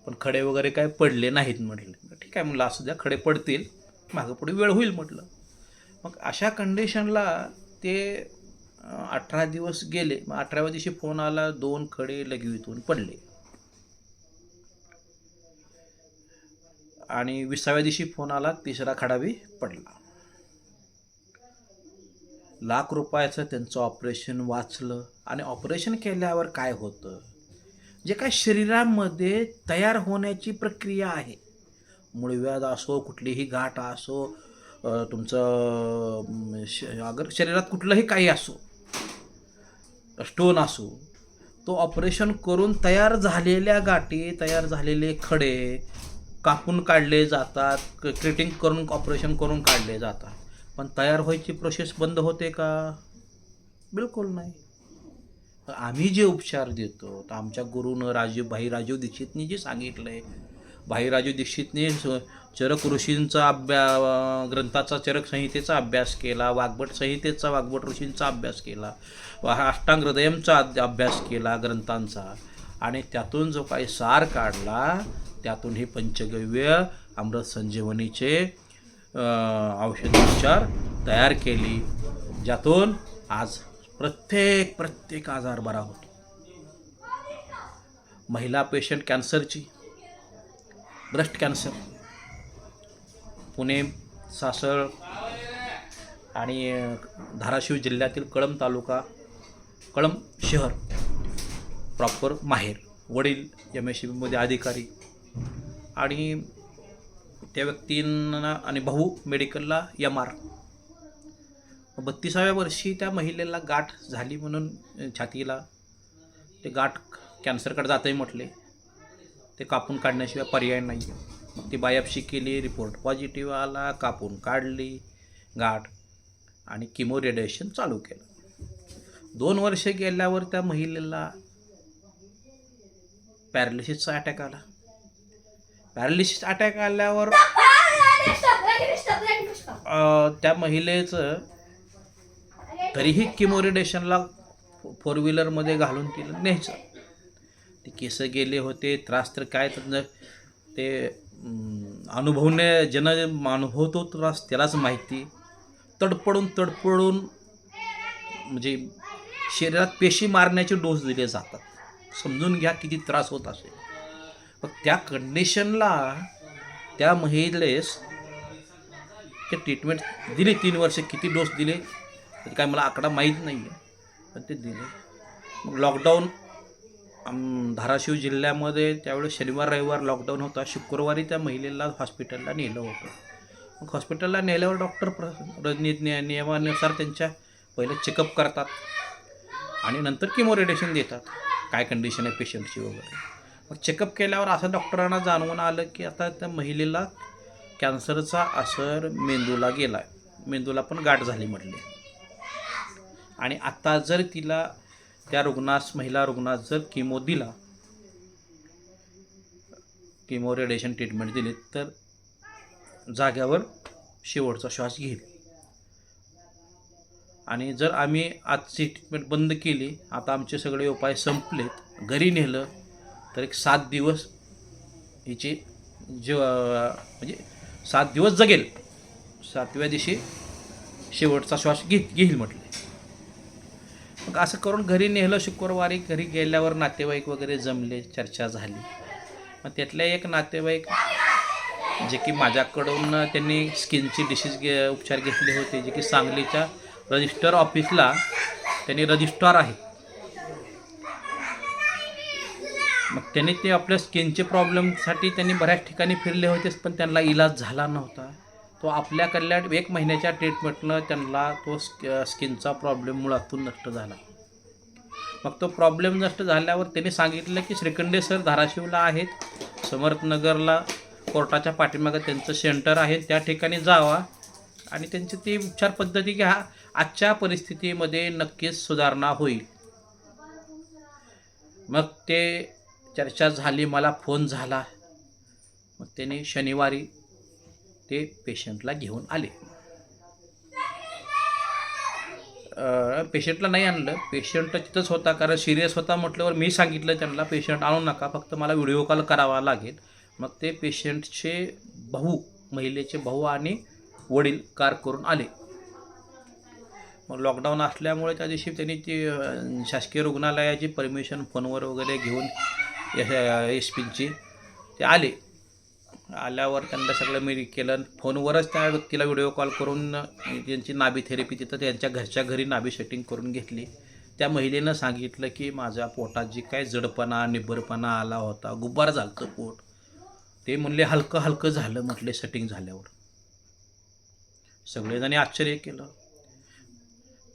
पण खडे वगैरे काय पडले नाहीत म्हटलं. ठीक आहे म्हटलं, असू द्या, खडे पडतील, मागं पुढे वेळ होईल म्हटलं. मग अशा कंडिशनला ते 18 दिवस गेले. मग 18व्या दिवशी फोन आला 2 खडे लघवीतून पडले आणि 20व्या दिवशी फोन आला 3रा खडा बी पडला. लाख रुपयाचं त्यांचं ऑपरेशन वाचलं. आणि ऑपरेशन केल्यावर काय होतं, जे काय शरीरामध्ये तयार होण्याची प्रक्रिया आहे, मूळव्याध असो, कुठलीही गाठ असो, तुमचं अगर शरीरात कुठलंही काही असो, स्टोन असो, तो ऑपरेशन करून तयार झालेल्या गाठी, तयार झालेले खडे कापून काढले जातात, क्रिटिंग करून ऑपरेशन करून काढले जातात. पण तयार व्हायची प्रोसेस बंद होते का? बिलकुल नाही. आम्ही जे उपचार देतो तर आमच्या गुरुनं भाई राजीव दीक्षितनी जे सांगितलं आहे, भाई राजीव दीक्षितने चरक ऋषींचा ग्रंथाचा चरक संहितेचा अभ्यास केला, वाग्भट संहितेचा वाग्भट ऋषींचा अभ्यास केला, अष्टांग हृदयमचा अभ्यास केला ग्रंथांचा, आणि त्यातून जो काही सार काढला त्यातून हे पंचगव्य अमृत संजीवनीचे औषधोपचार तयार केली, ज्यातून आज प्रत्येक आजार बरा होतो. महिला पेशंट कॅन्सरची, ब्रेस्ट कॅन्सर, पुणे, सासळ आणि धाराशिव जिल्ह्यातील कळंब तालुका, कळंब शहर प्रॉपर माहेर, वडील MSCBमध्ये अधिकारी आणि त्या व्यक्तींना आणि भाऊ मेडिकलला MR. 32व्या वर्षी त्या महिलेला गाठ झाली म्हणून छातीला, ते गाठ कॅन्सरकडे जातंय म्हटले, ते कापून काढण्याशिवाय पर्याय नाही. मग ती बायोप्सी केली, रिपोर्ट पॉझिटिव्ह आला, कापून काढली गाठ आणि किमो रेडिएशन चालू केलं. 2 वर्ष गेल्यावर त्या महिलेला पॅरालिसिसचा अटॅक आला. पॅरालिसिस अटॅक आल्यावर त्या महिलेचं तरीही किमो रेडिएशनला 4 व्हीलरमध्ये घालून तिला न्यायचं. ते केस गेले होते, त्रास तर काय, तर ते अनुभवतो त्रास त्यालाच माहिती. तडपडून म्हणजे शरीरात पेशी मारण्याचे डोस दिले जातात. समजून घ्या किती त्रास होत असेल. मग त्या कंडिशनला त्या महिलेस ते ट्रीटमेंट दिली 3 वर्ष. किती डोस दिले तर काय मला आकडा माहीत नाही आहे, पण ते दिले. मग लॉकडाऊन धाराशिव जिल्ह्यामध्ये त्यावेळेस शनिवार रविवार लॉकडाऊन होता. शुक्रवारी त्या महिलेला हॉस्पिटलला नेलं होतं. मग हॉस्पिटलला नेल्यावर डॉक्टर नियमानुसार त्यांच्या पहिले चेकअप करतात आणि नंतर किमो रेडिएशन देतात, काय कंडिशन आहे पेशंटची वगैरे. मग चेकअप केल्यावर असं डॉक्टरांना जाणवून आलं की आता त्या महिलेला कॅन्सरचा असर मेंदूला गेला आहे, मेंदूला पण गाठ झाली म्हटली. आणि आता जर तिला त्या महिला रुग्णास जर किमो दिला, किमो रेडिएशन ट्रीटमेंट दिली तर जाग्यावर शेवटचा श्वास घेईल. आणि जर आम्ही आजची ट्रीटमेंट बंद केली, आता आमचे सगळे उपाय संपलेत, घरी नेलं तर एक 7 दिवस हिची म्हणजे 7 दिवस जगेल, 7व्या दिवशी शेवटचा श्वास घेईल म्हटले. मग असं करून घरी नेलं. शुक्रवारी घरी गेल्यावर नातेवाईक वगैरे जमले, चर्चा झाली. मग त्यातले एक नातेवाईक जे की माझ्याकडून त्यांनी स्किनची डिसीज उपचार घेतले होते, जे की सांगलीच्या रजिस्टर ऑफिसला त्यांनी रजिस्ट्रार आहे. मग त्यांनी ते आपल्या स्किनचे प्रॉब्लेमसाठी त्यांनी बऱ्याच ठिकाणी फिरले होतेच, पण त्यांना इलाज झाला नव्हता. तो आपल्याकडल्या 1 महिन्याच्या ट्रीटमेंटनं त्यांना तो स्किनचा प्रॉब्लेम मुळातून नष्ट झाला. मग तो प्रॉब्लेम नष्ट झाल्यावर त्यांनी सांगितलं की श्रीखंडे सर धाराशिवला आहेत, समर्थनगरला कोर्टाच्या पाठीमागं त्यांचं सेंटर आहे, त्या ठिकाणी जावा आणि त्यांची ती उपचार पद्धती घ्या, आजच्या परिस्थितीमध्ये नक्कीच सुधारणा होईल. मग ते चर्चा झाली, मला फोन झाला. मग त्यांनी शनिवारी ते पेशंटला घेऊन आले. पेशंटला नाही आणलं, पेशंट तिथंच होता, कारण सिरियस होता म्हटल्यावर मी सांगितलं त्यांना पेशंट आणू नका, फक्त मला व्हिडिओ कॉल करावा लागेल. मग ते पेशंटचे भाऊ, महिलेचे भाऊ आणि वडील कार करून आले. मग लॉकडाऊन असल्यामुळे त्या दिवशी त्यांनी ती शासकीय रुग्णालयाची परमिशन फोनवर वगैरे घेऊन SP ते आले. आल्यावर त्यांना सगळं मी केलं. फोनवरच त्या व्यक्तीला व्हिडिओ कॉल करून त्यांची नाभी थेरपी तिथं त्यांच्या घरच्या घरी नाभी सेटिंग करून घेतली. त्या महिलेनं सांगितलं की माझ्या पोटात जी काय जडपणा निब्बरपणा आला होता, गुब्बार झालं पोट, ते म्हणले हलकं हलकं झालं म्हटले सेटिंग झाल्यावर. सगळेजणी आश्चर्य केलं.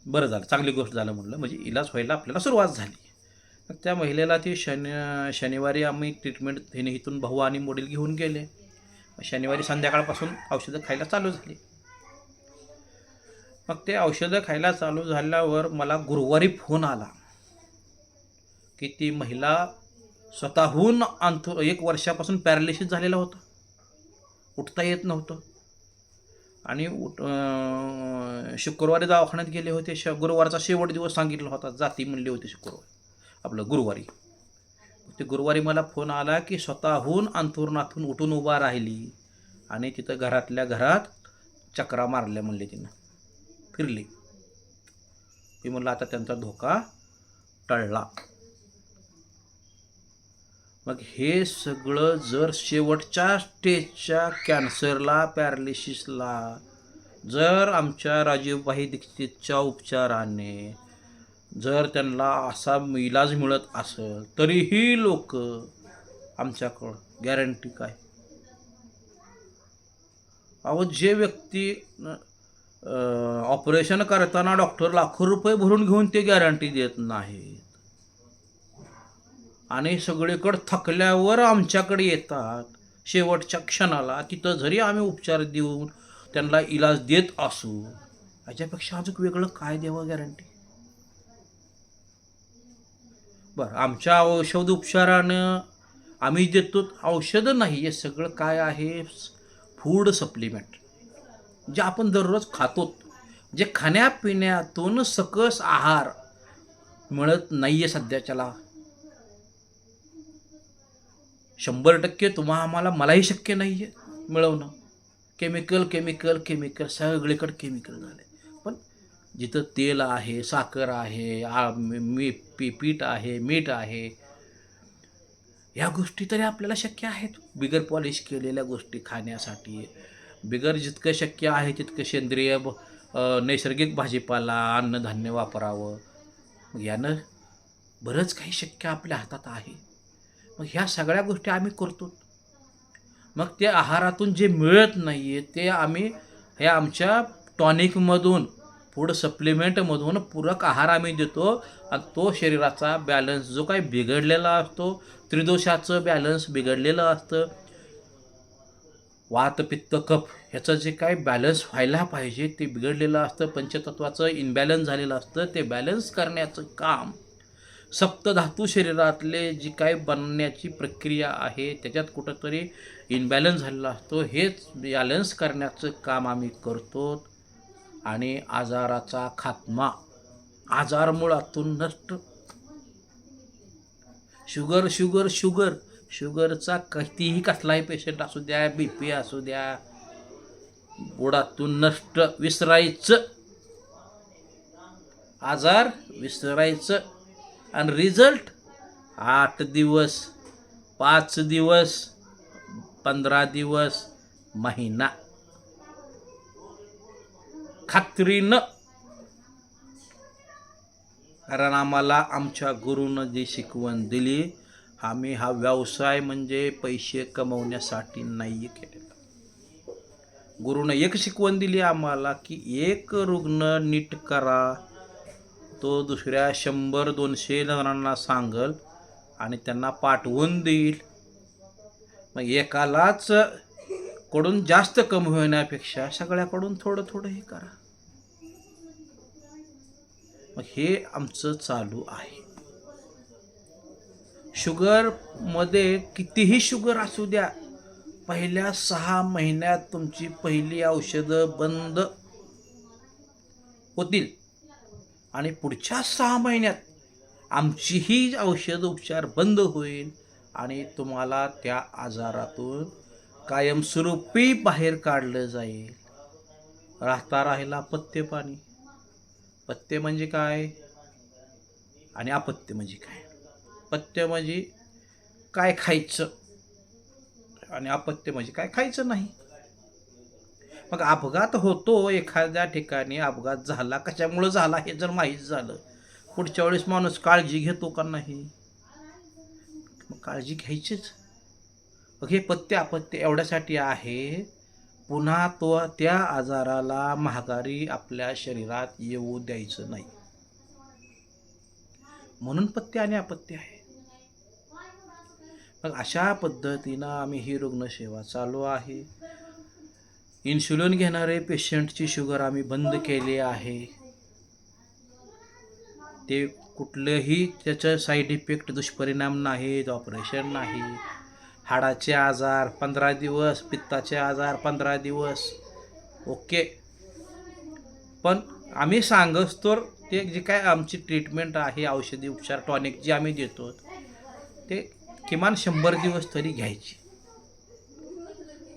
बरं झालं, चांगली गोष्ट झालं म्हटलं, म्हणजे इलाज व्हायला आपल्याला सुरुवात झाली. मग त्या महिलेला ती शनिवारी आम्ही ट्रीटमेंट हे इथून भाऊ आणि वडील घेऊन गेले. शनिवारी संध्याकाळपासून औषधं खायला चालू झाली. मग ते औषधं खायला चालू झाल्यावर मला गुरुवारी फोन आला की ती महिला स्वतःहून 1 वर्षापासून पॅरालिसिस झालेला होता, उठता येत नव्हतं. आणि शुक्रवारी दवाखान्यात गेले होते. गुरुवारचा शेवट दिवस सांगितला होता, जाती म्हणले होते शुक्रवारी गुरुवारी. ते गुरुवारी मला फोन आला की स्वतःहून अंथरुणातून उठून उभा राहिली आणि तिथं घरातल्या घरात चक्रा मारल्या म्हणले, तिनं फिरली. ती म्हणलं आता त्यांचा धोका टळला. मग हे सगळं जर शेवटच्या स्टेजच्या कॅन्सरला, पॅरालिसिसला जर आमच्या राजीवभाई दीक्षितच्या उपचाराने जर त्यांना असा इलाज मिळत असेल, तरीही लोक आमच्याकडं गॅरंटी काय. अहो, जे व्यक्ती ऑपरेशन करताना डॉक्टर लाखो रुपये भरून घेऊन ते गॅरंटी देत नाहीत आणि सगळीकडे थकल्यावर आमच्याकडे येतात शेवटच्या क्षणाला, तिथं जरी आम्ही उपचार देऊन त्यांना इलाज देत असू, याच्यापेक्षा अजून वेगळं काय द्यावं गॅरंटी. बरं, आमच्या औषध उपचारानं आम्ही देतो, औषधं नाही, हे सगळं काय आहे फूड सप्लिमेंट, जे आपण दररोज खातो, जे खाण्यापिण्यातून सकस आहार मिळत नाही आहे सध्याच्याला. 100% आम्हाला मलाही शक्य नाही आहे मिळवणं. केमिकल सगळीकडे केमिकल झाले. पण जिथं तेल आहे, साखर आहे, पीठ आहे, मीठ आहे, या गोष्टी तरी आपल्याला शक्य आहेत. बिगर पॉलिश केलेल्या गोष्टी खाण्यासाठी, बिगर जितकं शक्य आहे तितकं सेंद्रिय नैसर्गिक भाजीपाला अन्नधान्य वापरावं. मग यानं बरंच काही शक्य आपल्या हातात आहे. मग ह्या सगळ्या गोष्टी आम्ही करतो. मग ते आहारातून जे मिळत नाही आहे ते आम्ही हे आमच्या टॉनिकमधून फूड सप्लिमेंटमधून पूरक आहार आम्ही देतो आणि तो शरीराचा बॅलन्स जो काही बिघडलेला असतो, त्रिदोषाचं बॅलन्स बिघडलेलं असतं, वात पित्त कफ ह्याचं जे काय बॅलन्स व्हायला पाहिजे ते बिघडलेलं असतं, पंचतत्वाचं इनबॅलन्स झालेलं असतं, ते बॅलन्स करण्याचं काम सप्तधातू शरीरातले जी काय बनण्याची प्रक्रिया आहे त्याच्यात कुठंतरी इनबॅलन्स झालेला असतो, हेच बॅलन्स करण्याचं काम आम्ही करतो आणि आजाराचा खात्मा आजार मुळातून नष्ट. शुगर शुगर शुगर शुगरचा कितीही कसलाही पेशंट असू द्या, BP असू द्या, बुडातून नष्ट. विसरायचं, आजार विसरायचं आणि रिझल्ट 8 दिवस, 5 दिवस, 15 दिवस, महिना खात्रीनं. कारण आम्हाला आमच्या गुरुनं जी शिकवण दिली, आम्ही हा व्यवसाय म्हणजे पैसे कमवण्यासाठी नाही केलेला. गुरुनं एक शिकवण दिली आम्हाला की एक रुग्ण नीट करा, तो दुसऱ्या 100-200 जणांना सांगल आणि त्यांना पाठवून देईल. मग एकालाच कडून जास्त कमी होण्यापेक्षा सगळ्याकडून थोडं थोडं हे करा. मग हे आमचं चालू आहे. शुगरमध्ये कितीही शुगर असू द्या, पहिल्या 6 महिन्यात तुमची पहिली औषधं बंद होतील आणि पुढच्या 6 महिन्यात आमचीही औषध उपचार बंद होईल आणि तुम्हाला त्या आजारातून कायमस्वरूपी बाहेर काढलं जाईल. राहिला पथ्य पाणी. पथ्य म्हणजे काय आणि अपथ्य म्हणजे काय? पथ्य म्हणजे काय खायचं आणि अपथ्य म्हणजे काय खायचं नाही. मग अपघात होतो एखाद्या ठिकाणी, अपघात झाला, कशामुळे झाला हे जर माहीत झालं, पुढच्या वेळेस माणूस काळजी घेतो का नाही? मग काळजी घ्यायचीच. मग हे पथ्य अपथ्य एवढ्यासाठी आहे, पुन्हा तो त्या आजाराला महागारी आपल्या शरीरात येऊ द्यायचं नाही, म्हणून पथ्य आणि अपथ्य आहे. मग अशा पद्धतीनं आम्ही ही रुग्णसेवा चालू आहे. इन्शुलिन घेणारे पेशंटची शुगर आम्ही बंद केली आहे. ते कुठलंही त्याचं साईड इफेक्ट दुष्परिणाम नाहीत, ऑपरेशन नाही. हाडाचे आजार 15 दिवस, पित्ताचे आजार 15 दिवस, ओके. पण आम्ही सांगच तर ते जे काय आमची ट्रीटमेंट आहे, औषधी उपचार टॉनिक जे आम्ही देतो ते किमान 100 दिवस तरी घ्यायची.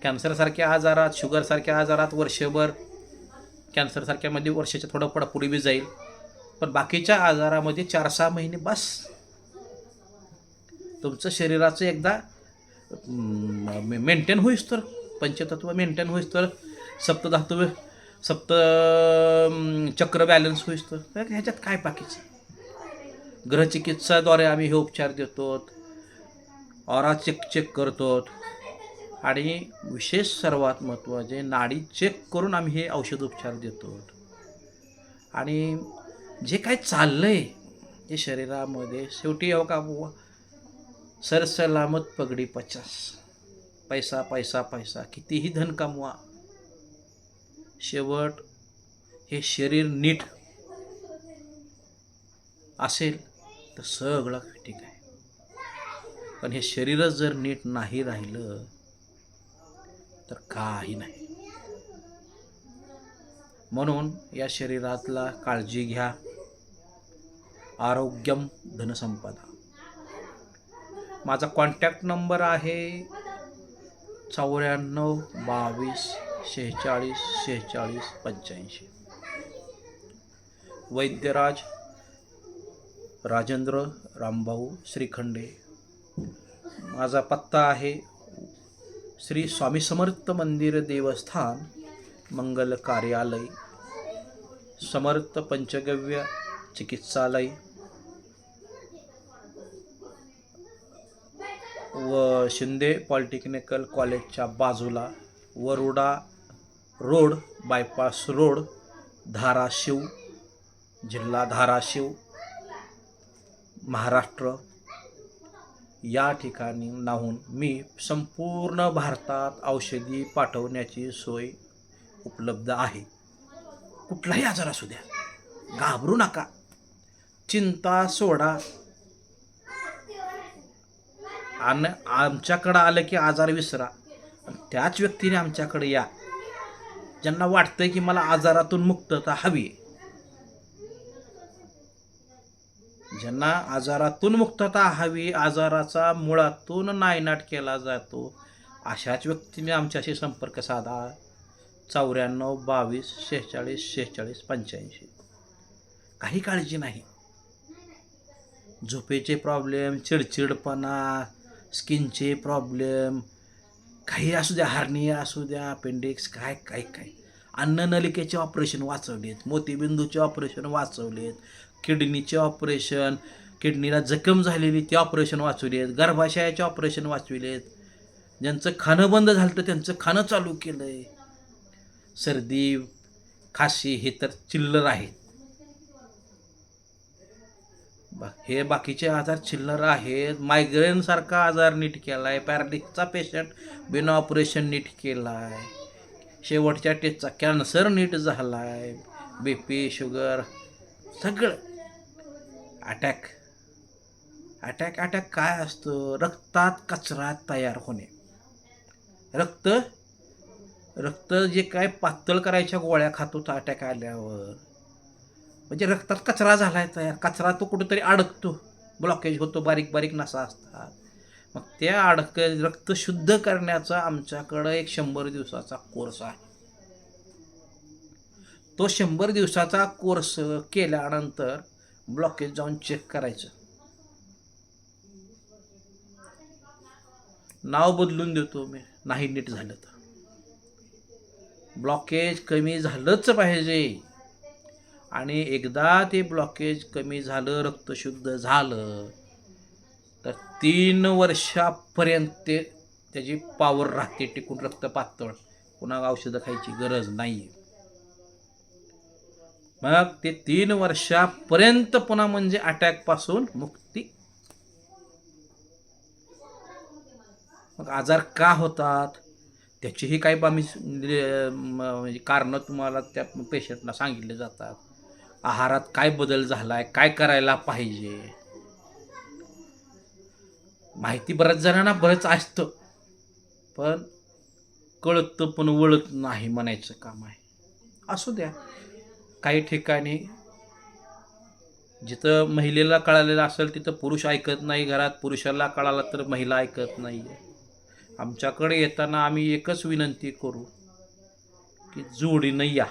कॅन्सरसारख्या आजारात, शुगरसारख्या आजारात वर्षभर, कॅन्सरसारख्यामध्ये वर्षाच्या थोडं पुढे बी जाईल, पण बाकीच्या आजारामध्ये 4-6 महिने बस. तुमचं शरीराचं एकदा मेंटेन होईस तर, पंचतत्व मेंटेन होईस तर, सप्तधातू चक्र बॅलन्स होईस तर ह्याच्यात काय बाकीचं. ग्रहचिकित्साद्वारे आम्ही हे उपचार देतो, ऑरा चेक करतो आणि विशेष सर्वात महत्त्वाचे नाडी चेक करून आम्ही हे औषध उपचार देतो. आणि जे काय चाललंय हे शरीरामध्ये, शेवटी का सरसलामत पगडी 50. पैसा पैसा पैसा, कितीही धन कमवा, शेवट हे शरीर नीट असेल तर सगळं ठीक आहे. पण हे शरीरच जर नीट नाही राहिलं तर काही नाही. म्हणून या शरीरातला काळजी घ्या. आरोग्यम धनसंपदा. माझा कॉन्टॅक्ट नंबर आहे 94 22 46 46 85. वैद्यराज राजेंद्र रामभाऊ श्रीखंडे. माझा पत्ता आहे श्री स्वामी समर्थ मंदिर देवस्थान मंगल कार्यालय, समर्थ पंचगव्य चिकित्सालय व शिंदे पॉलिटेक्निकल कॉलेजच्या बाजूला, Varoda road, bypass road, Dharashiv, जिल्हा धाराशिव, महाराष्ट्र या ठिकाणी नाहून मी संपूर्ण भारतात औषधी पाठवण्याची सोय उपलब्ध आहे. कुठलाही आजार असू द्या, घाबरू नका, चिंता सोडा आणि आमच्याकडं आलं की आजार विसरा. त्याच व्यक्तीने आमच्याकडे या ज्यांना वाटतंय की मला आजारातून मुक्तता हवी आहे. ज्यांना आजारातून मुक्तता हवी, आजाराचा मुळातून नायनाट केला जातो, अशाच व्यक्तीने आमच्याशी संपर्क साधा. 94 22 46 46 85. काही काळजी नाही. झोपेचे प्रॉब्लेम, चिडचिडपणा, स्किनचे प्रॉब्लेम, काही असू द्या, हार्निया असू द्या, अपेंडिक्स, काय काय काय, अन्ननलिकेचे ऑपरेशन वाचवलेत, मोतीबिंदूचे ऑपरेशन वाचवलेत, किडनीचे ऑपरेशन, किडनीला जखम झालेली ते ऑपरेशन वाचवलेत, गर्भाशयाचे ऑपरेशन वाचविलेत, ज्यांचं खाणं बंद झालं तर त्यांचं खाणं चालू केलं आहे. सर्दी, खाशी हे तर चिल्लर आहेत. हे बाकीचे आजार चिल्लर आहेत. मायग्रेनसारखा आजार नीट केला आहे, पॅरालिसचा पेशंट बिना ऑपरेशन नीट केला आहे, शेवटच्या टेजचा कॅन्सर नीट झाला आहे, BP, शुगर सगळं. अटॅक काय असतं? रक्तात कचरा तयार होणे. रक्त जे काय पातळ करायच्या गोळ्या खातो अटॅक आल्यावर, म्हणजे रक्तात कचरा झालाय तयार. कचरा तो कुठेतरी अडकतो, ब्लॉकेज होतो, बारीक बारीक नसा असतात. मग त्या रक्त शुद्ध करण्याचा आमच्याकडं एक 100 दिवसाचा कोर्स आहे. तो 100 दिवसाचा कोर्स केल्यानंतर ब्लॉकेज जाऊन चेक करायचं. नाव बदलून देतो मी, नाही नीट झालं तर. ब्लॉकेज कमी झालंच पाहिजे. आणि एकदा ते ब्लॉकेज कमी झालं, रक्त शुद्ध झालं तर 3 वर्षापर्यंत त्याची पावर राहते टिकून. रक्त पातळ, पुन्हा औषधं खायची गरज नाही. मग ते 3 वर्षापर्यंत पुन्हा म्हणजे अटॅकपासून मुक्ती. मग आजार का होतात त्याचीही काही आम्ही म्हणजे कारणं तुम्हाला त्या पेशंटला सांगितले जातात. आहारात काय बदल झालाय, काय करायला पाहिजे. माहिती बऱ्याच जणांना बरंच असतं, पण कळतं पण वळत नाही म्हणायचं काम आहे. असू द्या. काही ठिकाणी जिथं महिलेला कळालेलं असेल तिथं पुरुष ऐकत नाही, घरात पुरुषाला कळालं तर महिला ऐकत नाही. आमच्याकडे येताना आम्ही एकच विनंती करू की जोडीनं या.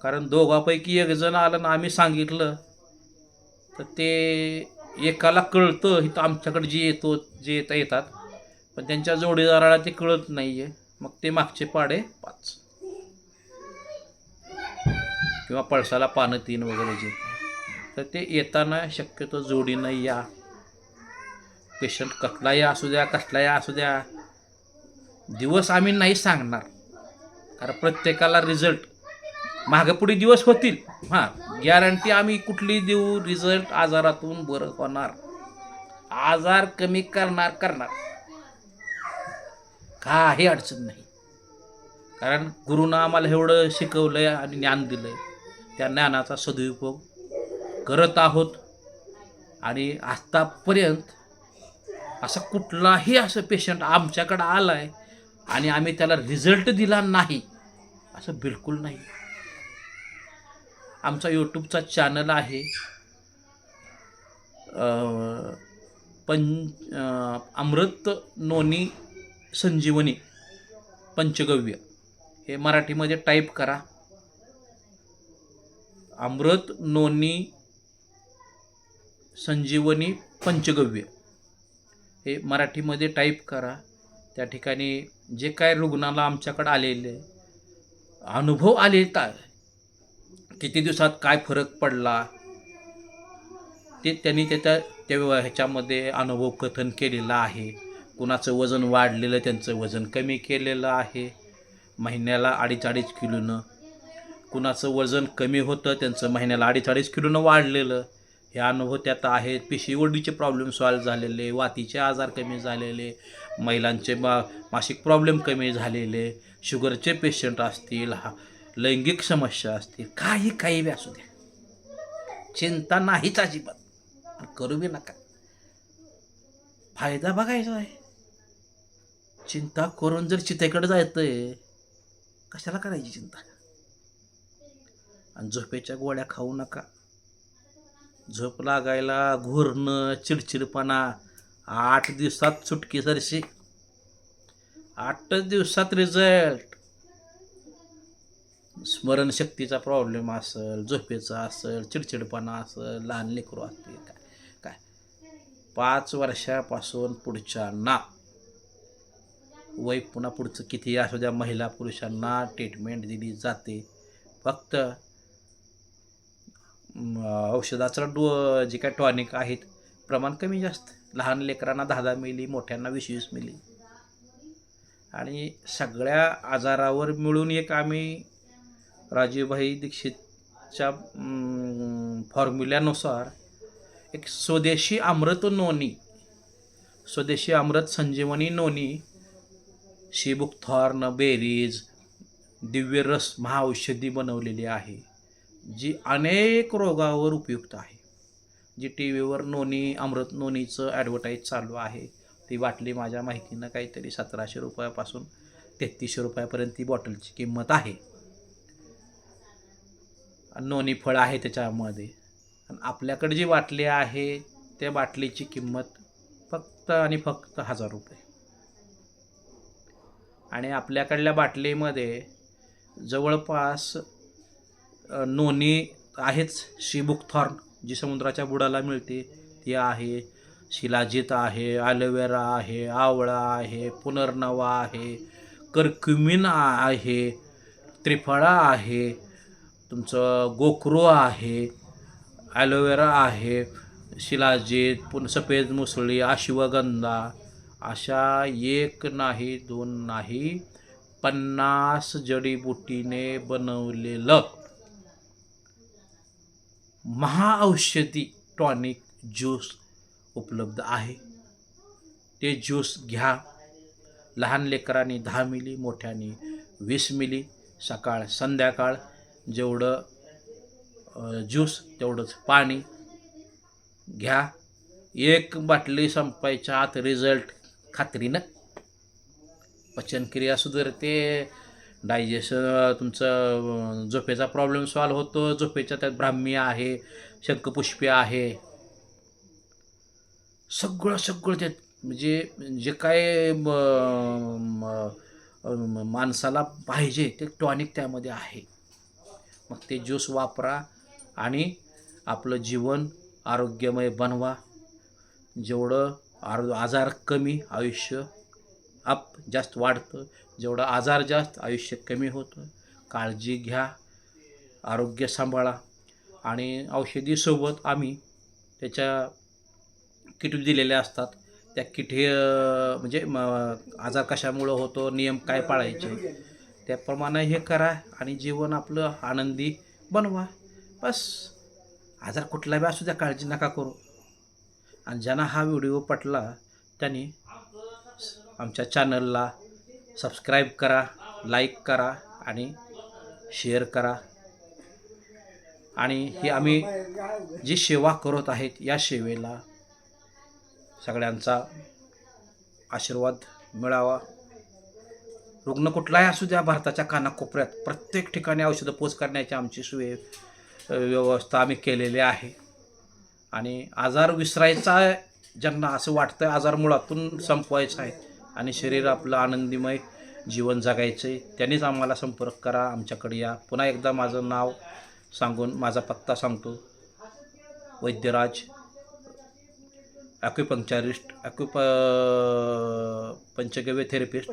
कारण दोघापैकी एक जण आलं ना आम्ही सांगितलं तर ते एकाला कळतं इथं आमच्याकडे जे येतात, पण त्यांच्या जोडीदाराला ते कळत नाही आहे. मग ते मागचे पाडे 5 किंवा पळसाला पानं 3 वगैरे जे, तर ते येताना शक्यतो जोडीनं या. पेशंट कसलाही असू द्या, दिवस आम्ही नाही सांगणार, कारण प्रत्येकाला रिझल्ट मागेपुढे दिवस होतील. गॅरंटी आम्ही कुठली देऊ? रिझल्ट आजारातून बरं होणार, आजार कमी करणार काही अडचण नाही. कारण गुरुनं आम्हाला एवढं शिकवलंय आणि ज्ञान दिलंय, त्या ज्ञानाचा सदुपयोग करत आहोत. आणि आतापर्यंत असा कुठलाही असं पेशंट आमच्याकडं आलाय आणि आम्ही त्याला रिझल्ट दिला नाही असं बिलकुल नाही. आमचा यूट्यूबचा चॅनल आहे अमृत नोनी संजीवनी पंचगव्य. हे मराठीमध्ये टाईप करा, अमृत नोनी संजीवनी पंचगव्य. हे मराठीमध्ये टाईप करा. त्या ठिकाणी जे काय रुग्णाला आमच्याकडे आलेले अनुभव आले, काय किती दिवसात काय फरक पडला, ते त्यांनी त्या ह्याच्यामध्ये अनुभव कथन केलेलं आहे. कुणाचं वजन वाढलेलं, त्यांचं वजन कमी केलेलं आहे महिन्याला 2.5 किलोनं. कुणाचं वजन कमी होतं, त्यांचं महिन्याला 2.5 किलोनं वाढलेलं, हे अनुभव त्यात आहेत. पिशीओडीचे प्रॉब्लेम सॉल्व्ह झालेले, वातीचे आजार कमी झालेले, महिलांचे मासिक प्रॉब्लेम कमी झालेले, शुगरचे पेशंट असतील, लैंगिक समस्या असतील, काही बी असू द्या, चिंता नाहीच अजिबात, करू बी नका. फायदा बघायचा आहे. चिंता करून जर चितेकडे जायचंय, कशाला करायची चिंता? आणि झोपेच्या गोळ्या खाऊ नका. झोप लागायला घोरणं, चिडचिडपणा 8 दिवसात सुटकी सरशी. 8 दिवसात रिझल्ट. स्मरणशक्तीचा प्रॉब्लेम असेल, झोपेचा असेल, चिडचिडपणा असेल, लहान लेकरू असतील, काय 5 वर्षापासून पुढच्यांना, वय पुन्हा पुढचं किती असू द्या, महिला पुरुषांना ट्रीटमेंट दिली जाते. फक्त औषधाचं जे काय टॉनिक आहेत, प्रमाण कमी जास्त. लहान लेकरांना 10 मिली, मोठ्यांना 20 मिली. आणि सगळ्या आजारावर मिळून एक आम्ही राजीवभाई दीक्षितच्या फॉर्म्युल्यानुसार एक स्वदेशी अमृत नोनी, स्वदेशी अमृत संजीवनी नोनी, शीबुकथॉर्न, बेरीज, दिव्य रस महाऔषधी बनवलेली आहे, जी अनेक रोगावर उपयुक्त आहे. जी टी व्हीवर नोनी, अमृत नोनीचं ॲडव्हर्टाईज चालू आहे. ती बाटली माझ्या माहितीनं काहीतरी 1700 रुपयापासून 3300 रुपयापर्यंत ती बॉटलची किंमत आहे. नोनी फळ आहे त्याच्यामध्ये. आणि आपल्याकडे जी बाटली आहे त्या बाटलीची किंमत फक्त आणि फक्त 1000 रुपये. आणि आपल्याकडल्या बाटलीमध्ये जवळपास नोनी आहेच, शीबुकथॉर्न जी समुद्राच्या बुडाला मिळते ती आहे, शिलाजीत आहे, ॲलोवेरा आहे, आवळा आहे, पुनर्नवा आहे, कर्क्युमिन आहे, त्रिफळा आहे, तुमचं गोखरू आहे, ॲलोवेरा आहे, शिलाजीत, सफेद मुसळी, अश्वगंधा, अशा 1 नाही 2 नाही 50 जडीबुटीने बनवलेलं महाऔषधी टॉनिक ज्यूस उपलब्ध आहे. ते ज्यूस घ्या. लहान लेकरांनी 10 मिली, मोठ्यांनी 20 मिली. सकाळ संध्याकाळ जेवढं ज्यूस तेवढंच पाणी घ्या. 1 बाटली संपायच्या आत रिझल्ट खात्रीनं. पचनक्रिया सुधारते, डायजेशन, तुमचं झोपेचा प्रॉब्लेम सॉल्व्ह होतो. झोपेच्या त्यात ब्राह्मी आहे, शंखपुष्पी आहे, सगळं त्यात, म्हणजे जे काय माणसाला पाहिजे ते टॉनिक त्यामध्ये आहे. मग ते ज्यूस वापरा आणि आपलं जीवन आरोग्यमय बनवा. जेवढं आजार कमी, आयुष्य जास्त वाढतं. जेवढं आजार जास्त, आयुष्य कमी होतं. काळजी घ्या, आरोग्य सांभाळा. आणि औषधीसोबत आम्ही त्याच्या किट दिलेल्या असतात. त्या किट हे म्हणजे आजार कशामुळं होतो, नियम काय पाळायचे, त्याप्रमाणे हे करा आणि जीवन आपलं आनंदी बनवा. बस. आजार कुठला बी असू द्या, काळजी नका करू. आणि ज्यांना हा व्हिडिओ पटला त्यांनी आमच्या चॅनलला सबस्क्राईब करा, लाईक करा आणि शेअर करा. आणि ही आम्ही जी सेवा करत आहेत या सेवेला सगळ्यांचा आशीर्वाद मिळावा. रुग्ण कुठलाही असू द्या, भारताच्या कानाकोपऱ्यात प्रत्येक ठिकाणी औषधं पोच करण्याची आमची व्यवस्था आम्ही केलेली आहे. आणि आजार विसरायचा ज्यांना असं वाटतं, आजार मुळातून संपवायचा आहे आणि शरीर आपलं आनंदीमय जीवन जगायचं आहे, त्यांनीच आम्हाला संपर्क करा, आमच्याकडे या. पुन्हा एकदा माझं नाव सांगून माझा पत्ता सांगतो. वैद्यराज ॲक्युपंक्चरिस्ट पंचगव्य थेरपिस्ट,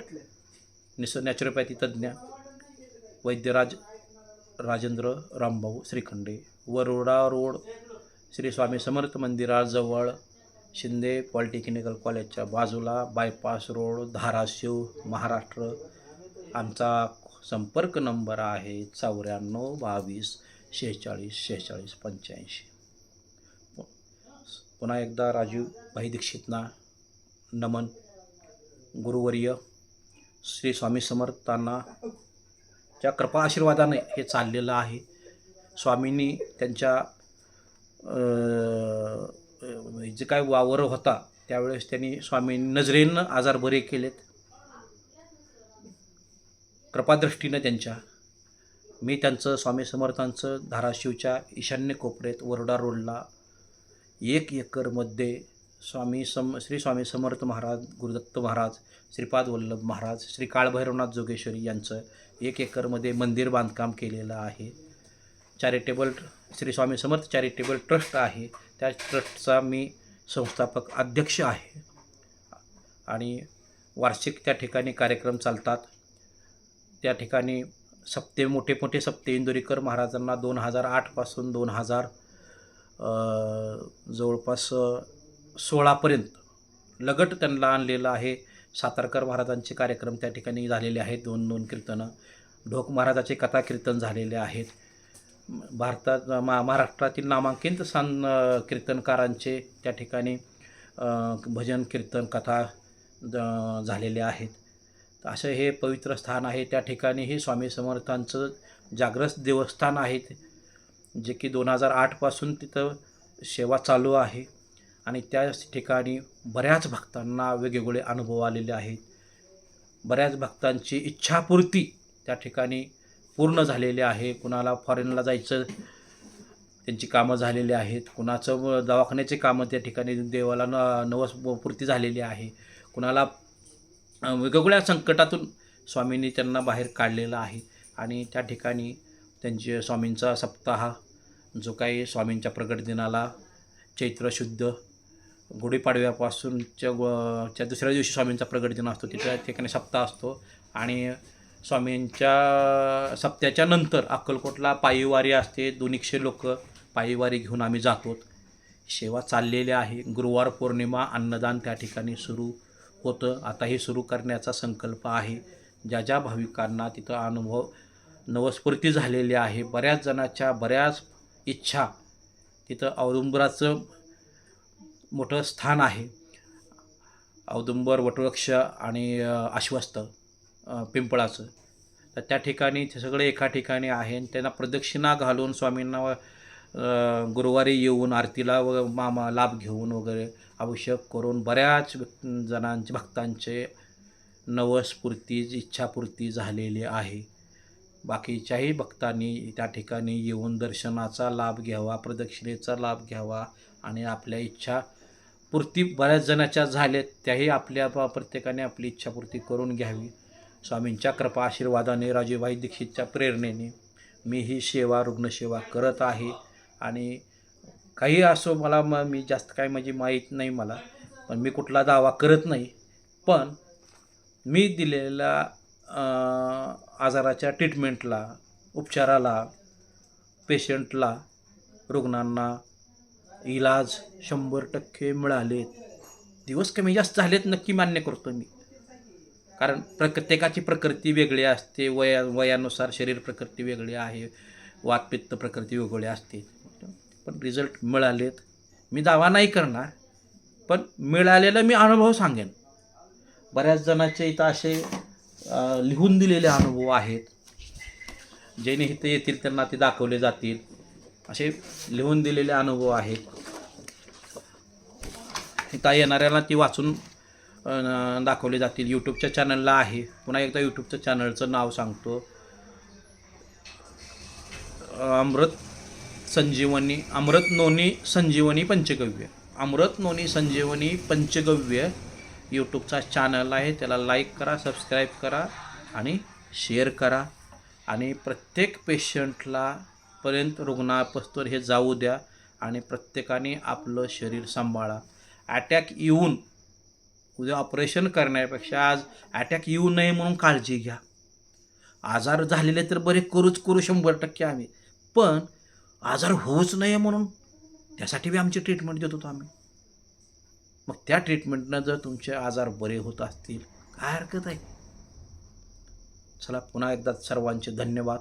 नॅचरोपॅथी तज्ज्ञ वैद्यराज राजेंद्र रामभाऊ श्रीखंडे, वरोडा रोड श्री स्वामी समर्थ मंदिराजवळ, शिंदे पॉलिटेक्निकल कॉलेजच्या बाजूला, बायपास रोड, धाराशिव, महाराष्ट्र. आमचा संपर्क नंबर आहे 94 22 46 46 85. पुन्हा एकदा राजीव भाई दीक्षितना नमन. गुरुवर्य श्री स्वामी समर्थांना च्या कृपा आशीर्वादाने हे चाललेलं आहे. स्वामींनी त्यांच्या जे काय वावर होता त्यावेळेस त्यांनी स्वामींनी नजरेनं आजार बरे केलेत. कृपादृष्टीनं त्यांच्या मी त्यांचं स्वामी समर्थांचं धाराशिवच्या ईशान्य कोपऱ्यात वरोडा रोडला 1 एकरमध्ये श्री स्वामी समर्थ महाराज, गुरुदत्त महाराज, श्रीपाद वल्लभ महाराज, श्री काळभैरवनाथ जोगेश्वरी यांचं 1 एकरमध्ये मंदिर बांधकाम केलेलं आहे. Charitable Shri Swami Samarth charitable trust आहे. त्या ट्रस्टचा मी संस्थापक अध्यक्ष आहे आणि वार्षिक त्या ठिकाणी कार्यक्रम चालतात. त्या ठिकाणी मोठे मोठे सप्ते इंदोरीकर महाराजांना 2008 पासून 2000 जवळपास 16पर्यंत लगट त्यांना आणलेलं आहे. सातारकर महाराजांचे कार्यक्रम त्या ठिकाणी झालेले आहेत. 2 कीर्तनं. ढोक महाराजाचे कथा कीर्तन झालेले आहेत. महाराष्ट्रातील नामांकित कीर्तनकारांचे त्या ठिकाणी भजन कीर्तन कथा झालेले आहेत. असं हे पवित्र स्थान आहे. त्या ठिकाणी हे स्वामी समर्थांचं जागृत देवस्थान आहे, जे की 2008 पासून तिथं सेवा चालू आहे आणि त्या ठिकाणी बऱ्याच भक्तांना वेगवेगळे अनुभव आलेले आहेत. बऱ्याच भक्तांची इच्छापूर्ती त्या ठिकाणी पूर्ण झालेली आहे. कुणाला फॉरेनला जायचं त्यांची कामं झालेली आहेत. कुणाचं दवाखान्याचे कामं त्या ठिकाणी देवाला नवसपूर्ती झालेली आहे. कुणाला वेगवेगळ्या संकटातून स्वामींनी त्यांना बाहेर काढलेलं आहे आणि त्या ठिकाणी त्यांचे स्वामींचा सप्ताह जो काही स्वामींच्या प्रगट दिनाला चैत्र शुद्ध गुढीपाडव्यापासूनच्या दुसऱ्या दिवशी स्वामींचा प्रगट दिन असतो, त्या ठिकाणी सप्ताह असतो आणि स्वामींच्या सप्त्याच्या नंतर अक्कलकोटला पायीवारी असते. 200 लोक पायीवारी घेऊन आम्ही जातो. सेवा चाललेली आहे. गुरुवार पौर्णिमा अन्नदान त्या ठिकाणी सुरू होतं. आताही सुरू करण्याचा संकल्प आहे. ज्या ज्या भाविकांना तिथं अनुभव नवस्फूर्ती झालेली आहे. बऱ्याच जणांच्या बऱ्याच इच्छा तिथं औदुंबराचं मोठं स्थान आहे. औदुंबर वटवृक्ष आणि आश्वस्त पिंपळाचं, तर त्या ठिकाणी ते सगळे एका ठिकाणी आहे. त्यांना प्रदक्षिणा घालून स्वामींना गुरुवारी येऊन आरतीला लाभ घेऊन वगैरे अभिषेक करून बऱ्याच जणांचे भक्तांचे नवस्फूर्ती इच्छापूर्ती झालेली आहे. बाकीच्याही भक्तांनी त्या ठिकाणी येऊन दर्शनाचा लाभ घ्यावा, प्रदक्षिणेचा लाभ घ्यावा आणि आपल्या इच्छापूर्ती बऱ्याच जणांच्या झाल्यात त्याही आपल्या प्रत्येकाने आपली इच्छापूर्ती करून घ्यावी. स्वामींच्या कृपा आशीर्वादाने राजूभाई दीक्षितच्या प्रेरणेने मी ही रुग्णसेवा करत आहे आणि काही असो मला मी जास्त काय म्हणजे माहीत नाही मला, पण मी कुठला दावा करत नाही. पण मी दिलेल्या आजाराच्या ट्रीटमेंटला, उपचाराला, पेशंटला, रुग्णांना इलाज 100% मिळालेत. दिवस कमी जास्त झालेत नक्की मान्य करतो मी, कारण प्रत्येकाची प्रकृती वेगळी असते. वयानुसार शरीर प्रकृती वेगळी आहे, वातपित्त प्रकृती वेगळी असते. पण रिझल्ट मिळालेत. मी दावा नाही करणार, पण मिळालेला मी अनुभव सांगेन. बऱ्याच जणांचे इथं असे लिहून दिलेले अनुभव आहेत, ज्याने इथं येतील त्यांना ते दाखवले जातील. असे लिहून दिलेले अनुभव आहेत. इथं येणाऱ्याला ती वाचून दाखवले जातील. यूट्यूबच्या चॅनलला आहे. पुन्हा एकदा यूट्यूबच्या चॅनलचं नाव सांगतो, अमृत नोनी संजीवनी पंचगव्य. अमृत नोनी संजीवनी पंचगव्य यूट्यूबचा चॅनल आहे. त्याला लाईक करा, सबस्क्राईब करा आणि शेअर करा आणि प्रत्येक पेशंटला पर्यंत रुग्णापासून हे जाऊ द्या आणि प्रत्येकाने आपलं शरीर सांभाळा. अटॅक येऊन उद्या ऑपरेशन करण्यापेक्षा आज अटॅक येऊ नये म्हणून काळजी घ्या. आजार झालेले तर बरे करू 100% आम्ही, पण आजार होऊच नये म्हणून त्यासाठी बी आमची ट्रीटमेंट देत होतो आम्ही. मग त्या ट्रीटमेंटनं जर तुमचे आजार बरे होत असतील काय हरकत आहे. चला पुन्हा एकदा सर्वांचे धन्यवाद.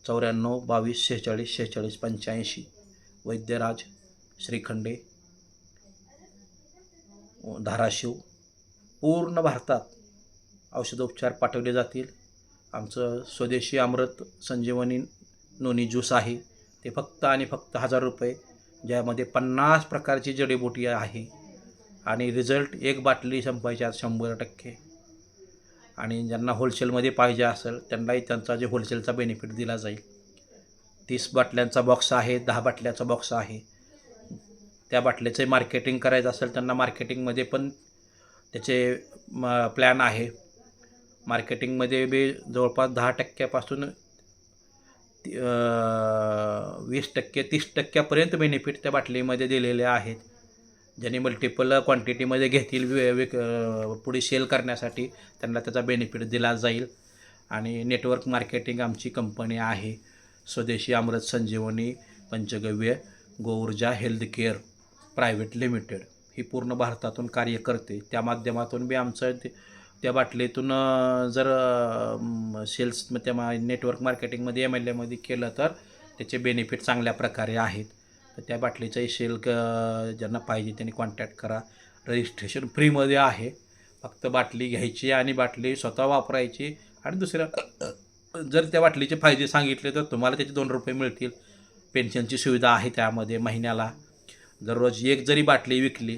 94 22 46 46 85 वैद्यराज श्रीखंडे, धाराशिव. पूर्ण भारतात औषधोपचार पाठवले जातील. आमचं स्वदेशी अमृत संजीवनी नोनी ज्यूस आहे, ते फक्त आणि फक्त 1000 रुपये, ज्यामध्ये 50 प्रकारची जडीबुटी आहे आणि रिझल्ट एक बाटली संपायच्या 100%. आणि ज्यांना होलसेलमध्ये पाहिजे असेल त्यांनाही त्यांचा जे होलसेलचा बेनिफिट दिला जाईल. 30 बाटल्यांचा बॉक्स आहे, 10 बाटल्याचा बॉक्स आहे. त्या बाटल्याचे मार्केटिंग करायचं असेल त्यांना मार्केटिंगमध्ये पण त्याचे प्लॅन आहे. मार्केटिंगमध्ये बी जवळपास 10% 20% 30% बेनिफिट त्या बाटलीमध्ये दिलेले आहेत. ज्यांनी मल्टिपल क्वांटिटीमध्ये घेतील पुढे सेल करण्यासाठी त्यांना त्याचा बेनिफिट दिला जाईल. आणि नेटवर्क मार्केटिंग आमची कंपनी आहे, स्वदेशी अमृत संजीवनी पंचगव्य गोऊर्जा हेल्थकेअर प्रायव्हेट लिमिटेड. ही पूर्ण भारतातून कार्य करते. त्या माध्यमातून बी आमचं त्या बाटलीतून जर सेल्स त्या नेटवर्क मार्केटिंगमध्ये MLAमध्ये केलं तर त्याचे बेनिफिट चांगल्या प्रकारे आहेत. तर त्या बाटलीचाही सेल ज्यांना पाहिजे त्यांनी कॉन्टॅक्ट करा. रजिस्ट्रेशन फ्रीमध्ये आहे. फक्त बाटली घ्यायची आणि बाटली स्वतः वापरायची आणि दुसऱ्या जर त्या बाटलीचे फायदे सांगितले तर तुम्हाला त्याचे 2 रुपये मिळतील. पेन्शनची सुविधा आहे त्यामध्ये. महिन्याला दररोज एक जरी बाटली विकली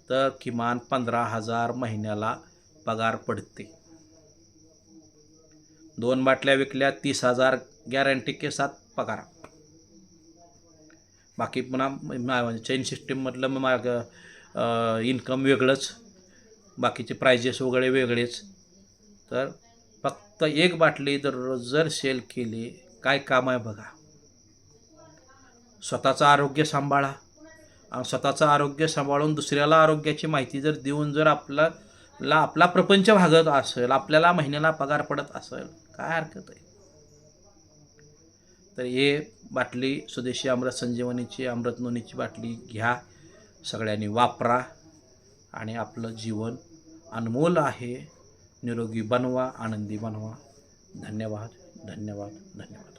तर किमान 15,000 महिन्याला पगार पडते. 2 बाटल्या विकल्या 30,000 गॅरंटी के साथ पगार. बाकी पुन्हा चेन सिस्टीममधलं मग इन्कम वेगळंच, बाकीचे प्राइजेस वगैरे वेगळेच. तर फक्त एक बाटली दररोज जर सेल केली काय काम आहे बघा. स्वतःचं आरोग्य सांभाळा आणि स्वतःचं आरोग्य सांभाळून दुसऱ्याला आरोग्याची माहिती जर देऊन जर आपला प्रपंच भागत असेल, आपल्याला महिन्याला पगार पडत असेल काय हरकत आहे. तर हे बाटली स्वदेशी अमृत संजीवनीची अमृत नोनीची बाटली घ्या, सगळ्यांनी वापरा आणि आपलं जीवन अनमोल आहे. निरोगी बनवा, आनंदी बनवा. धन्यवाद धन्यवाद धन्यवाद.